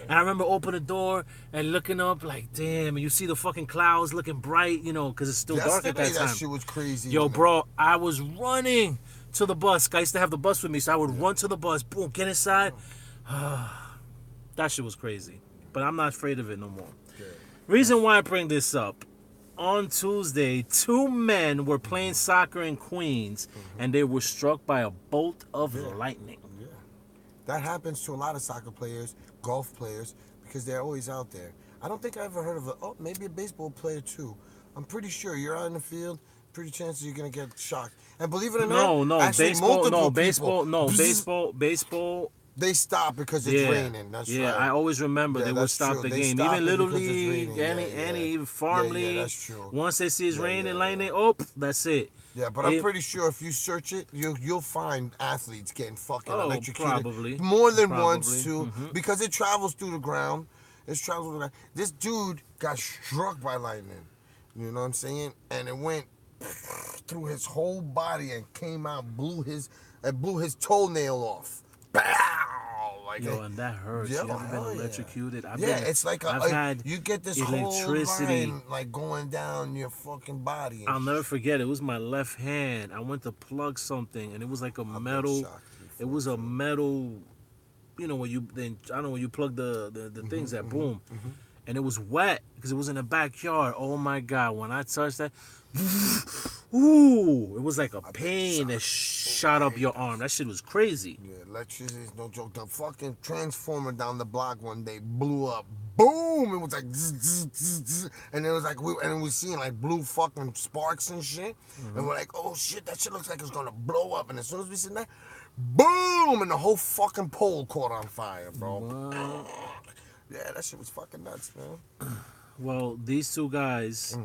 And I remember opening the door and looking up like, damn, and you see the fucking clouds looking bright, because it's still dark at that time. That shit was crazy. Yo, bro, I was running to the bus. I used to have the bus with me, so I would run to the bus, boom, get inside. That shit was crazy. But I'm not afraid of it no more. Yeah. Reason why I bring this up. On Tuesday, 2 men were playing soccer in Queens, and they were struck by a bolt of lightning. Yeah. That happens to a lot of soccer players, golf players, because they're always out there. I don't think I ever heard of maybe a baseball player too. I'm pretty sure you're out in the field, pretty chances you're going to get shocked. And believe it or not, baseball. They stop because it's raining. That's right. I always remember they would stop the game. Even Little League, any farm league. That's true. Once they see it's raining, lightning, that's it. Yeah, but I'm pretty sure if you search it, you'll find athletes getting fucking electrocuted. Probably. More than once, too, because it travels through the ground. This dude got struck by lightning. You know what I'm saying? And it went through his whole body and came out, blew his toenail off. Bow! Like and that hurts. You ever been electrocuted? It's like you get this electricity whole line, like going down your fucking body. I'll never forget. It was my left hand. I went to plug something, and it was like a metal. It was a metal. When you plug the things that boom, and it was wet because it was in the backyard. Oh my God! When I touched that. Ooh, it was like a pain that shot up your arm. That shit was crazy. Yeah, electricity is no joke. The fucking transformer down the block one day blew up. Boom! It was like zzz, zzz, zzz, zzz. And it was like we were seeing like blue fucking sparks and shit. And we're like, oh shit, that shit looks like it's gonna blow up. And as soon as we seen that, boom! And the whole fucking pole caught on fire, bro. What? Yeah, that shit was fucking nuts, man. Well, these 2 guys.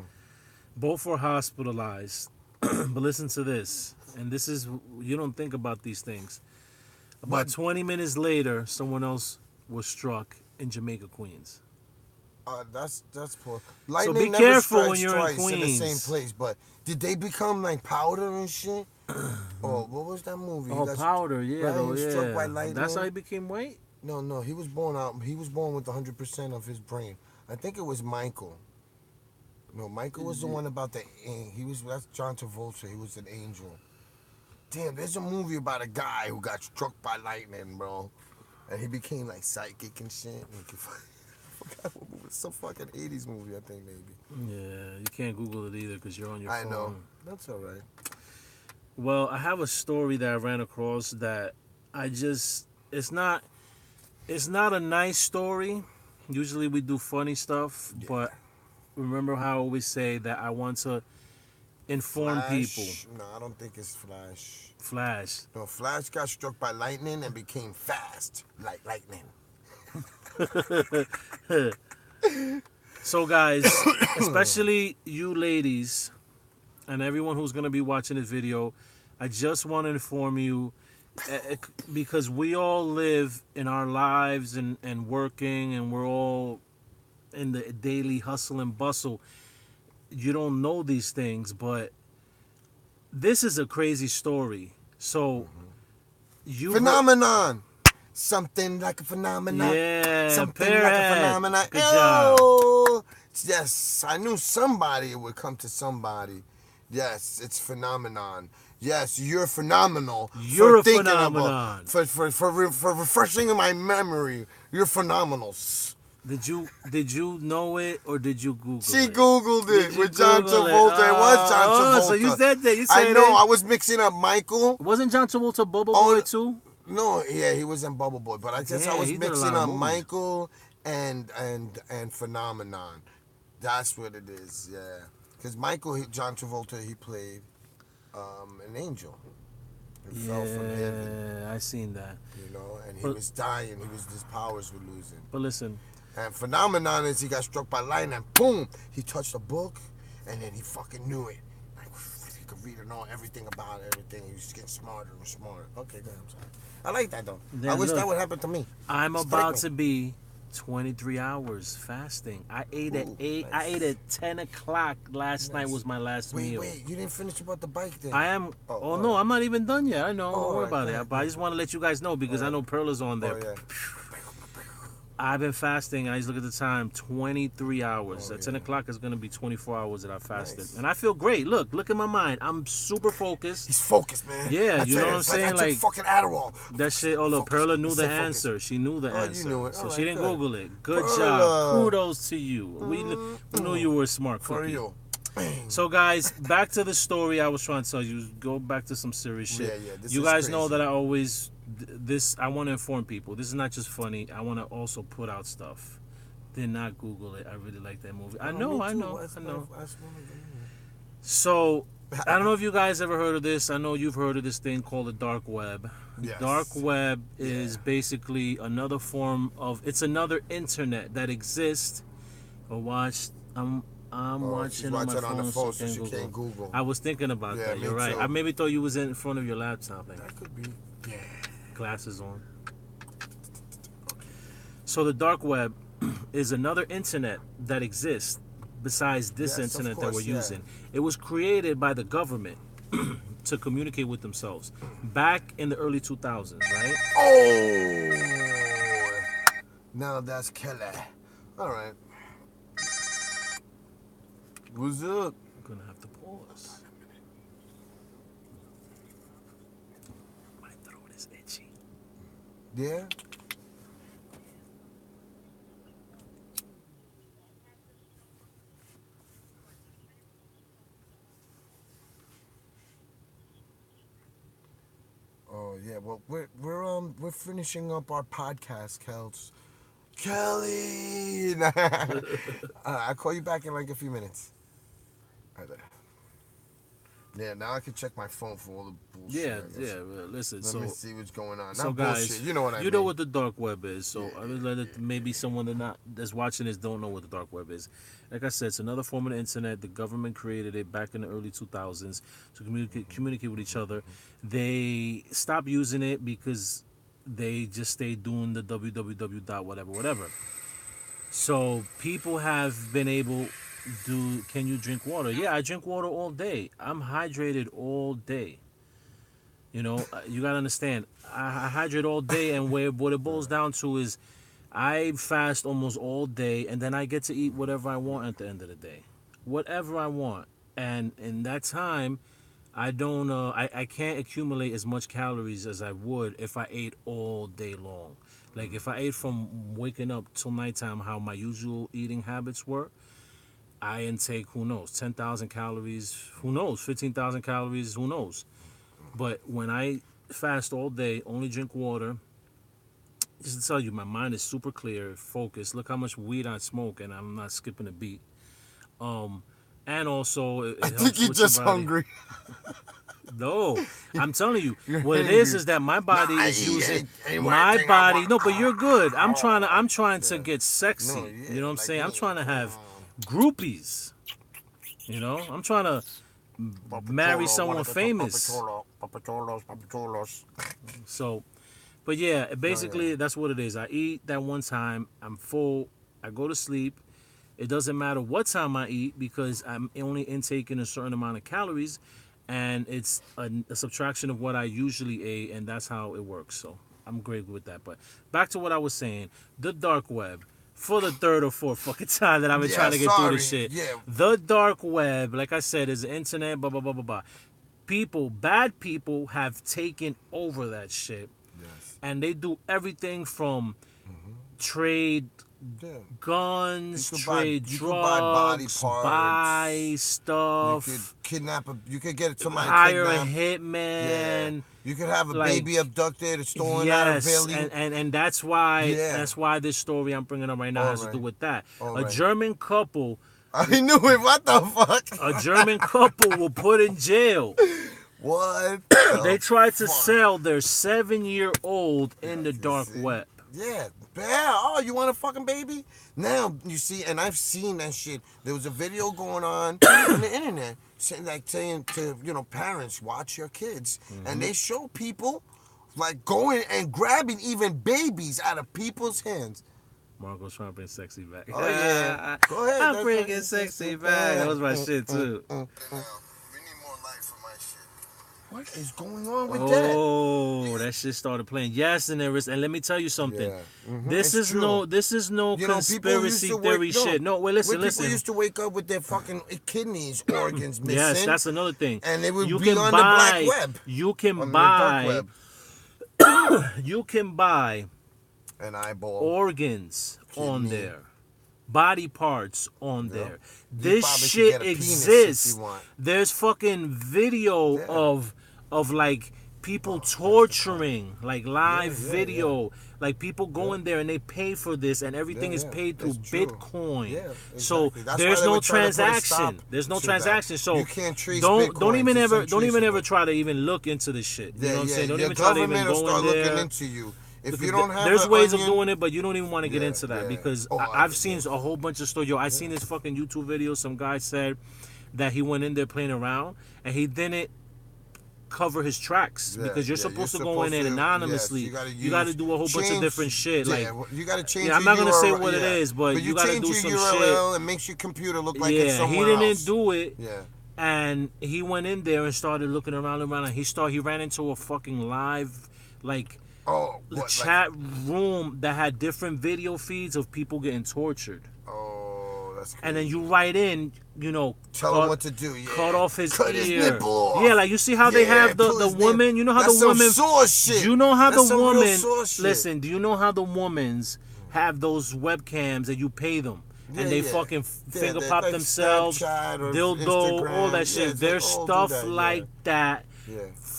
Both were hospitalized. But listen to this. And this is, you don't think about these things. About 20 minutes later, someone else was struck in Jamaica, Queens. That's poor. So be careful when you're in Queens. In the same place, but did they become like powder and shit? What was that movie? Powder, yeah. Right? He was struck by lightning. That's how he became white? No, he was born with 100% of his brain. I think it was Michael. No, Michael was the one about that's John Travolta. He was an angel. Damn, there's a movie about a guy who got struck by lightning, bro. And he became like psychic and shit. I forgot what movie. It's some fucking 80s movie, I think, maybe. Yeah, you can't Google it either because you're on your phone. I know. That's all right. Well, I have a story that I ran across that it's not a nice story. Usually we do funny stuff, but remember how I always say that I want to inform people. No, I don't think it's Flash. Flash. No, Flash got struck by lightning and became fast like lightning. So guys, especially you ladies and everyone who's going to be watching this video, I just want to inform you because we all live in our lives and working, and we're all in the daily hustle and bustle. You don't know these things, but this is a crazy story. So you Phenomenon. Something like a phenomenon. Yeah, Something Pearhead. like a phenomenon. Good job. Oh, yes, I knew somebody would come to somebody. Yes, it's phenomenon. Yes, you're phenomenal. You're a thinking phenomenon. About, for refreshing my memory. You're phenomenal. Did you know it or did you Google She it? Googled it Did you with John Google it? Travolta. It was John Travolta. So you said that. You said I know. it. I was mixing up Michael. Wasn't John Travolta Bubble Oh, Boy too? No, yeah, he was in Bubble Boy, but I guess Yeah, I was he did a mixing lot of up movies. Michael and Phenomenon. That's what it is, yeah. Because John Travolta, he played an angel. He fell from heaven, Yeah, I seen that. you know, and he But- was dying. His powers were losing. But listen, And Phenomenon is he got struck by lightning and boom, he touched a book and then he fucking knew it. Like, he could read and know everything about everything. He was just getting smarter and smarter. Okay, good, I'm sorry. I like that though. Then I wish look, that would happen to me. I'm Strike about me. to be 23 hours fasting. I ate at Ooh, 8. nice. I ate at 10 o'clock last night. Nice. Was my last meal. Wait, you didn't finish about the bike then. I am. Oh, Oh, oh. no, I'm not even done yet. I know. Don't worry alright, about go it. ahead, But I just want to let you guys know because I know Perla's on there. Oh, yeah. I've been fasting. I just look at the time. 23 hours. Oh, At 10 yeah. o'clock is going to be 24 hours that I fasted, Nice. and I feel great. Look at my mind. I'm super focused. He's focused, man. Yeah, That's you know it. what I'm It's saying? I took Like- fucking Adderall. That shit. Oh look, Focus. Perla knew Stay the focused. answer. She knew the Oh, you answer. knew it. So Alright, she didn't good. Google it. Good Perla. job. Kudos to you. We knew you were a smart For cookie. you. So guys, back to the story I was trying to tell you. Go back to some serious shit. Yeah, this You is guys know crazy. that I always this. I want to inform people. This is not just funny. I want to also put out stuff. Did not Google it. I really like that movie. I Oh, know. me I too. know. That's I know. that's one of them. So I don't know if you guys ever heard of this. I know you've heard of this thing called the dark web. Yes. Dark web is Yeah. basically another form of. It's another internet that exists. But watch, I'm Oh, she's watching on my watching on the phone, phone, so so she can't Google. I was thinking about Yeah, that. me You're right. too. I maybe thought you was in front of your laptop, like That could be. Yeah. glasses on. So the dark web is another internet that exists besides this Yes, of internet that we're course, yeah. using. It was created by the government to communicate with themselves back in the early 2000s, right? Oh. Now that's killer. All right. What's up? I'm gonna have to pause. My throat is itchy. Yeah. Oh yeah. Well, we're finishing up our podcast, Kels. Kelly. I'll call you back in like a few minutes. Right there. Yeah, now I can check my phone for all the bullshit. Yeah, I guess. yeah. Well, listen, Let so me see what's going on. so Not guys, bullshit. You know what I you mean. know what the dark web is. So Yeah, I would let it, maybe someone that's watching this don't know what the dark web is. Like I said, it's another form of the internet. The government created it back in the early 2000s to communicate with each other. They stopped using it because they just stayed doing the www dot whatever. So people have been able to. Can you drink water? Yeah, I drink water all day. I'm hydrated all day. You know, you gotta understand. I hydrate all day, and what it boils down to is, I fast almost all day, and then I get to eat whatever I want at the end of the day, whatever I want. And in that time, I don't. I can't accumulate as much calories as I would if I ate all day long. Like if I ate from waking up till nighttime, how my usual eating habits were, I intake, who knows, 10,000 calories, who knows, 15,000 calories, who knows. But when I fast all day, only drink water, just to tell you, my mind is super clear, focused. Look how much weed I smoke, and I'm not skipping a beat. And also, it I helps think you're with your just body. hungry. No, I'm telling you, You're what it hungry. is that my body Nah, is I using ain't my anything I body. want. No, but you're good. I'm trying to Yeah. get sexy. No, yeah, You know what I'm like saying? I'm me. trying to have groupies. You know, I'm trying to marry someone famous. Papacholos. So, but yeah, basically that's what it is. I eat that one time, I'm full, I go to sleep. It doesn't matter what time I eat because I'm only intaking a certain amount of calories, and it's a subtraction of what I usually ate, and that's how it works. So I'm great with that. But back to what I was saying, the dark web. For the third or fourth fucking time that I've been trying to get through this shit. Yeah. The dark web, like I said, is the internet, blah, blah, blah, blah, blah. People, bad people have taken over that shit. Yes. And they do everything from trade guns, trade drugs, buy stuff. You could kidnap you could get somebody hire a kidnapped. hitman. Yeah. You could have a baby abducted or stolen out of value. and that's why this story I'm bringing up right now has to do with that. A German couple. I knew it. What the fuck? A German couple were put in jail. What? They tried to sell their 7-year-old in the dark web. Yeah. Oh, you want a fucking baby? Now, you see, and I've seen that shit. There was a video going on the internet saying to, parents, watch your kids. And they show people, like, going and grabbing even babies out of people's hands. Marco's trying to bring sexy back. Oh, yeah. Go ahead. I'm bringing sexy back. That was my shit, too. We need more light for my shit. What is going on with that? Oh, that shit started playing. Yes, and there is, and let me tell you something. Yeah. This is no conspiracy theory shit. No, wait, listen. People used to wake up with their fucking kidneys, organs missing. Yes, that's another thing. And they would be on the black web. You can buy. You can buy an eyeball, organs on there, body parts on there. You This probably shit could get a penis exists. if you want. There's fucking video of like people torturing, like live video, like people going there and they pay for this, and everything is paid through Bitcoin. Yeah, exactly. So That's there's why they no were trying to put a transaction. stop There's no to transaction. that. So you can't trace don't Bitcoin. even It's ever untraceable. try to even look into this shit. You know what I'm saying? Don't Your even try to even government will go start in there. looking into you. If you don't have There's an ways onion, of doing it, but you don't even want to get into that because Oh, I've seen a whole bunch of stories. Yo, I seen this fucking YouTube video. Some guy said that he went in there playing around and he didn't cover his tracks because you're supposed to go in there anonymously. Yes, you got to do a whole bunch of different shit. Yeah, like you got to change. I'm not gonna say what it is, but you got to do your some URL shit. and makes your computer look like it's somewhere he didn't else. do it. Yeah. And he went in there and started looking around, and he ran into a fucking live, like, chat room that had different video feeds of people getting tortured. Oh, that's crazy. And then you write in, tell him what to do. Yeah. Cut off his ear. His nipple off. Yeah, like you see how they have the woman. You know how that's the woman. Some shit. You know how that's the woman. Shit. Listen, do you know how the women's have those webcams and you pay them? And they fucking finger pop like themselves, dildo, all that shit. Yeah, There's stuff like that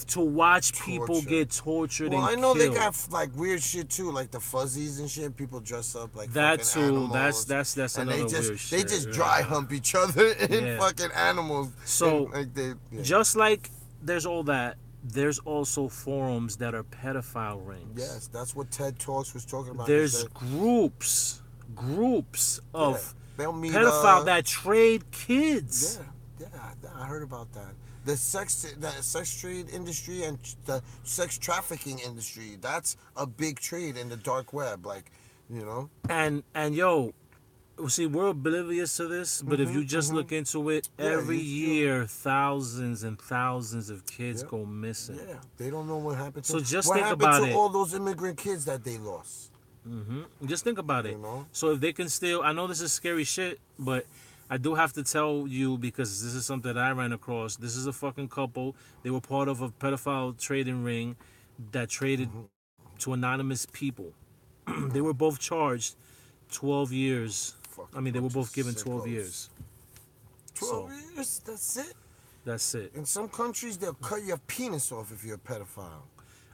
to watch people get tortured and I know killed. they got like weird shit too, like the fuzzies and shit. People dress up like that fucking too. animals. That's and another weird shit. They just yeah. dry hump each other in fucking animals. So and, just like there's all that, there's also forums that are pedophile rings. Yes, that's what TED Talks was talking about. There's groups of pedophile that trade kids. Yeah, I heard about that. The sex trade industry and the sex trafficking industry, that's a big trade in the dark web, And yo, see, we're oblivious to this, but if you just look into it, every year thousands and thousands of kids go missing. Yeah, they don't know what happened to So just what think happened about to it. all those immigrant kids that they lost. Just think about it. So if they can still, I know this is scary shit, but I do have to tell you because this is something that I ran across. This is a fucking couple. They were part of a pedophile trading ring that traded to anonymous people. They were both charged 12 years. They were both given 12 years. 12 years? That's it? That's it. In some countries, they'll cut your penis off if you're a pedophile.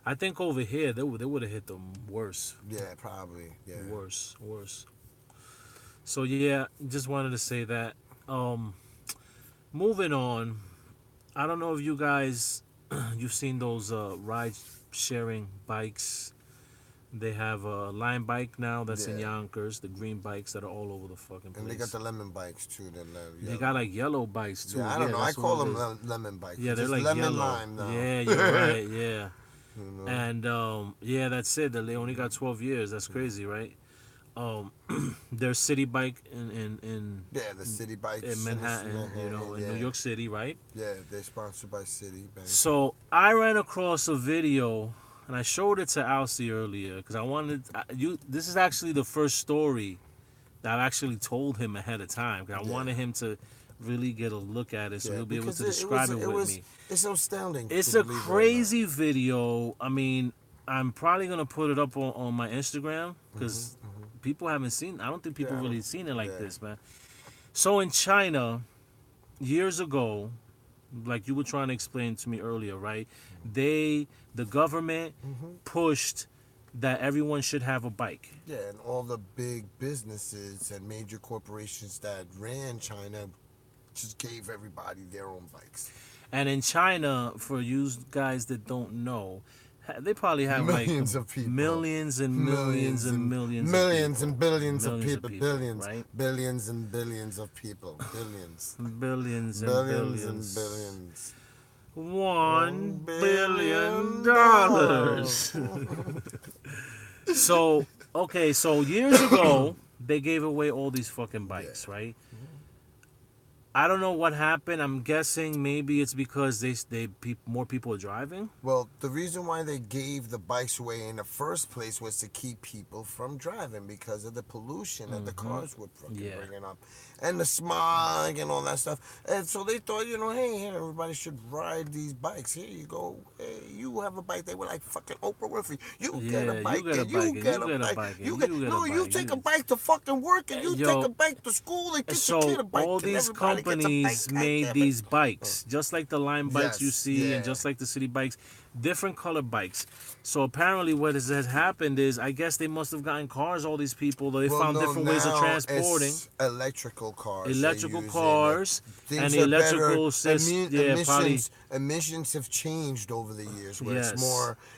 I think over here, they would have hit them worse. Yeah, probably. Yeah. Worse. So, yeah, just wanted to say that. Moving on, I don't know if you guys, you've seen those ride-sharing bikes They have a Lime bike now that's in Yeah. Yonkers. The green bikes that are all over the fucking And they got place. the lemon bikes too. They got like yellow bikes too. Yeah, I don't Yeah, know. I that's call what it them is. lemon bikes. Yeah, It's they're just like lemon yellow. lime now. Yeah, you're right. Yeah. You know. And yeah, that's it. They only got 12 years. That's crazy, right? Um, their city bike Yeah, the city in bikes Manhattan, in yeah. New York City, right? Yeah, they're sponsored by City Bank. So I ran across a video, and I showed it to Alcy earlier because I wanted you. This is actually the first story that I actually told him ahead of time because I Yeah. wanted him to really get a look at it so Yeah, he'll be able because to describe it with me. it's astounding. It's to a believe it or not. crazy video. I mean, I'm probably gonna put it up on my Instagram because people haven't seen. I don't think people Yeah, I really don't- seen it like yeah. this, man. So in China, years ago, like you were trying to explain to me earlier, right? The government pushed that everyone should have a bike. Yeah, and all the big businesses and major corporations that ran China just gave everybody their own bikes. And in China, for you guys that don't know, they probably have Millions like of people. millions and millions and millions, millions of and people. billions of Millions people, billions, right? billions and billions of people, billions, Billions and billions billions. and billions. $1 billion. So, okay, so years ago, they gave away all these fucking bikes, right? I don't know what happened. I'm guessing maybe it's because more people are driving. Well, the reason why they gave the bikes away in the first place was to keep people from driving because of the pollution that the cars were fucking Yeah. bringing up, and the smog and all that stuff. And so they thought, hey, everybody should ride these bikes. Here you go. Hey, you have a bike. They were like fucking Oprah Winfrey. You get Yeah, a bike. you get a and bike, and you get you a get a bike. bike, and You you get get a no. You bike. take a bike to fucking work, and you Yo, take a bike to school, and get So your kid a bike. all and these everybody gets a companies bike, made goddammit. these bikes, just like the Lime bikes you Yes, see, yeah. and just like the city bikes, different color bikes. So apparently, what has happened is, I guess they must have gotten cars. All these people, they Well, found no, different ways of now transporting. it's electrical cars. they're Electrical using, cars things and the are electrical better. probably. Emissions have changed over the years. Where Yes.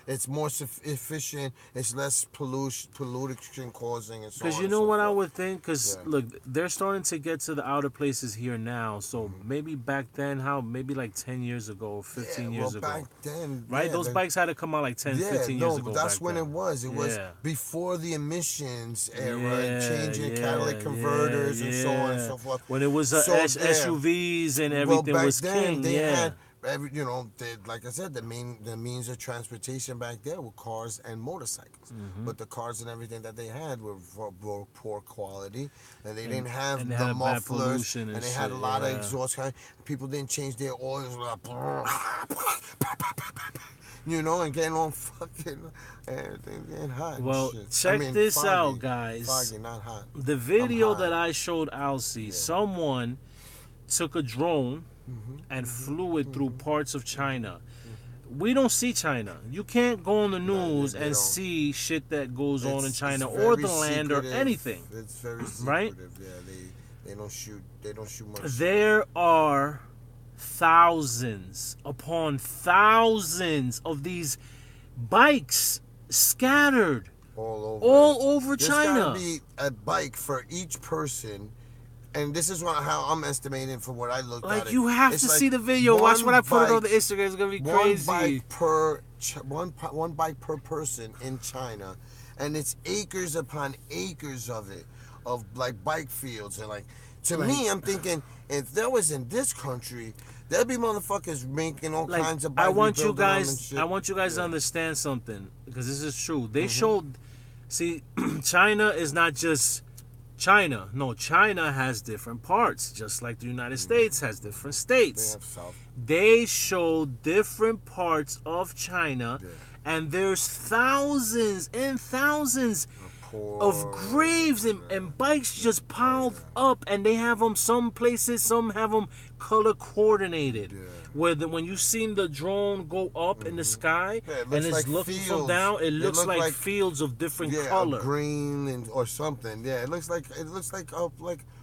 it's more efficient. It's less pollution causing and so on. Because you and know so what I forth. would think? Because Yeah. look, they're starting to get to the outer places here now. So maybe back then, maybe like 10 years ago, 15 years ago. back then, Right? yeah, Those bikes had to come out like 10, 15 years ago. that's back when then. it was. It was Yeah. before the emissions era, Yeah, changing yeah, catalytic converters and so on and yeah. so forth. When it was So, yeah. SUVs and everything back was then, king. they Yeah. had like I said, the means of transportation back there were cars and motorcycles. Mm-hmm. But the cars and everything that they had were poor quality, and they didn't have and they the had bad mufflers, pollution and they had a shit, lot of yeah. exhaust. People didn't change their oils, and getting on fucking everything getting hot. and Well, shit. check this foggy, out, guys. Foggy, not hot. The video high. that I showed Alcy, someone took a drone and flew it through parts of China. We don't see China. You can't go on the news they and don't. see shit that goes on in It's China or very the land or secretive. anything. It's very secretive. Right? Yeah, they don't shoot. They don't shoot much. There are thousands upon thousands of these bikes scattered all over China. There's gotta be a bike for each person, and this is how I'm estimating from what I looked at. Like it. you have It's to like see the video. Watch one when I put it on the bike- Instagram. It's gonna be One crazy. bike per one bike per person in China, and it's acres upon acres of it, of like bike fields and like. To me, I'm thinking if that was in this country, there'd be motherfuckers making all Like, kinds of bikes. I want you building them and guys. shit. I want you guys to Yeah. understand something because this is true. They showed. See, China is not just China. No, China has different parts, just like the United States has different They states. have South. They show different parts of China, Yeah. and there's thousands and thousands Poor. of graves and bikes just piled up, and they have them some places, some have them color coordinated. Yeah. Where when you seen the drone go up in the sky Yeah, it and looks it's like looking from fields. down, it They looks look like, like- fields of different Yeah, color. green or something. Yeah, it looks like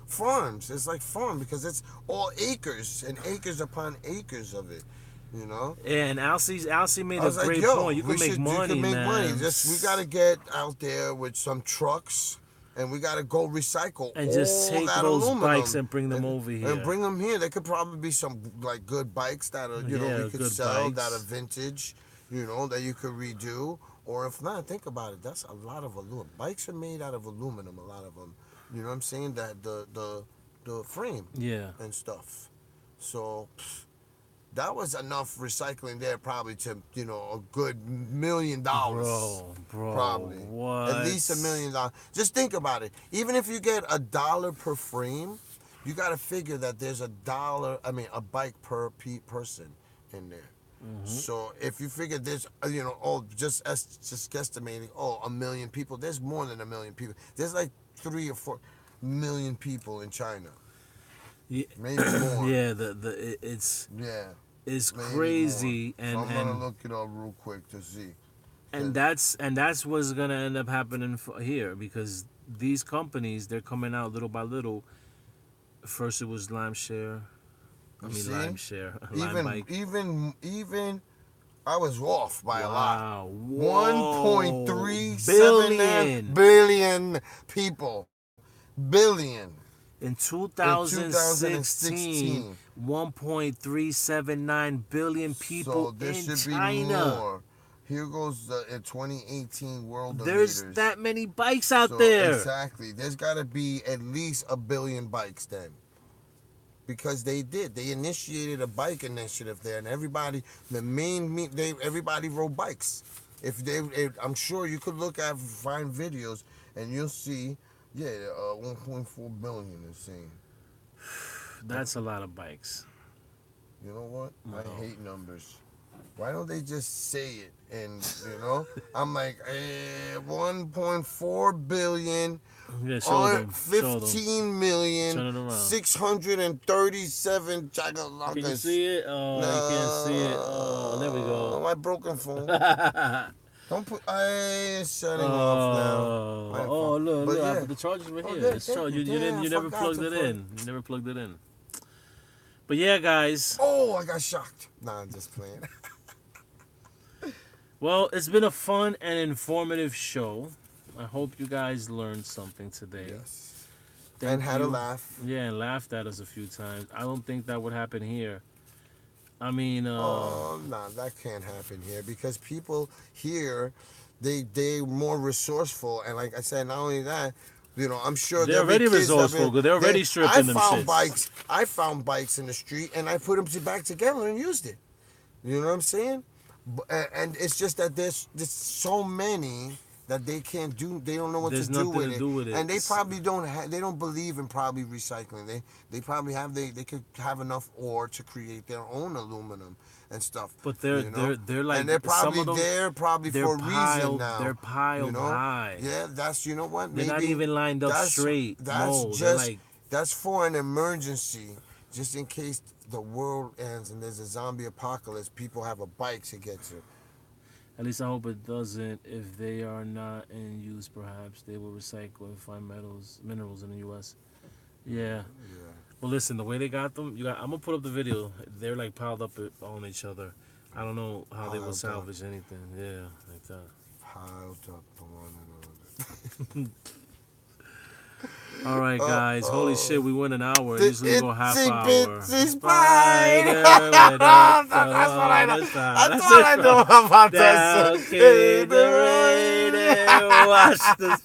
farms. It's like farm because it's all acres and acres upon acres of it. You know. And Alcee made I a was like, great yo, point. You can make money, you can make man. money. Just we gotta get out there with some trucks, and we gotta go recycle And just all take that those aluminum bikes and bring them over here. And bring them here. There could probably be some like good bikes that are we could good sell bikes. that are vintage, that you could redo. Or if not, think about it. That's a lot of aluminum. Bikes are made out of aluminum. A lot of them. You know what I'm saying? That the frame. Yeah. And stuff. So. That was enough recycling there, probably to a good $1 million. Bro, probably what? at least $1 million. Just think about it. Even if you get $1 per frame, you got to figure that there's a bike per person in there. Mm-hmm. So if you figure there's just guesstimating 1 million people, there's more than 1 million people. There's like 3 or 4 million people in China. Yeah. Maybe more. Yeah, it's crazy, so I'm gonna look it up real quick to see. And that's what's gonna end up happening here, because these companies, they're coming out little by little. First it was Limeshare. Even I was off by a lot. Whoa. 1.379 billion people. Billion. In 2016, 1.379 billion people in China. So there should be more. Here goes the 2018 world of There's leaders. that many bikes out there. Exactly. There's got to be at least 1 billion bikes then. Because they initiated a bike initiative there, and everybody rode bikes. I'm sure you could find videos, and you'll see. Yeah, 1.4 billion is saying. That's a lot of bikes. You know what? No. I hate numbers. Why don't they just say it? And I'm like, 1.4 billion. Yeah, on 15,637 chagalakas. Can you see it? Oh, no, you can't see it. Oh, there we go. My broken phone. Don't put. It's shutting off now. Look! I put the chargers right here. It's charged. You never plugged it in. You never plugged it in. But yeah, guys. Oh, I got shocked. Nah, I'm just playing. Well, it's been a fun and informative show. I hope you guys learned something today. Yes. And had a laugh. Yeah, and laughed at us a few times. I don't think that would happen here. I mean, that can't happen here because people here, they're more resourceful, and like I said, not only that, I'm sure they're already resourceful because they're already stripping them shits. I found bikes in the street and I put them back together and used it. You know what I'm saying? And it's just that there's so many that they can't do. They don't know what to do with it. And they probably don't. They don't believe in probably recycling. They probably have. They could have enough ore to create their own aluminum and stuff. But they're like, and they're probably for a reason now. They're piled high. Yeah, that's what. They're not even lined up straight. That's for an emergency, just in case the world ends and there's a zombie apocalypse. People have a bike to get to. At least I hope it doesn't. If they are not in use, perhaps they will recycle and find minerals in the U.S. Yeah. Well, listen, the way they got them, I'm gonna put up the video. They're like piled up on each other. I don't know how they will salvage anything. Yeah, like that. Piled up on one another. All right, guys. Holy shit, we went an hour. Usually we go half hour. That's what I know. That's what I know about this. Okay, the rain. Watch this.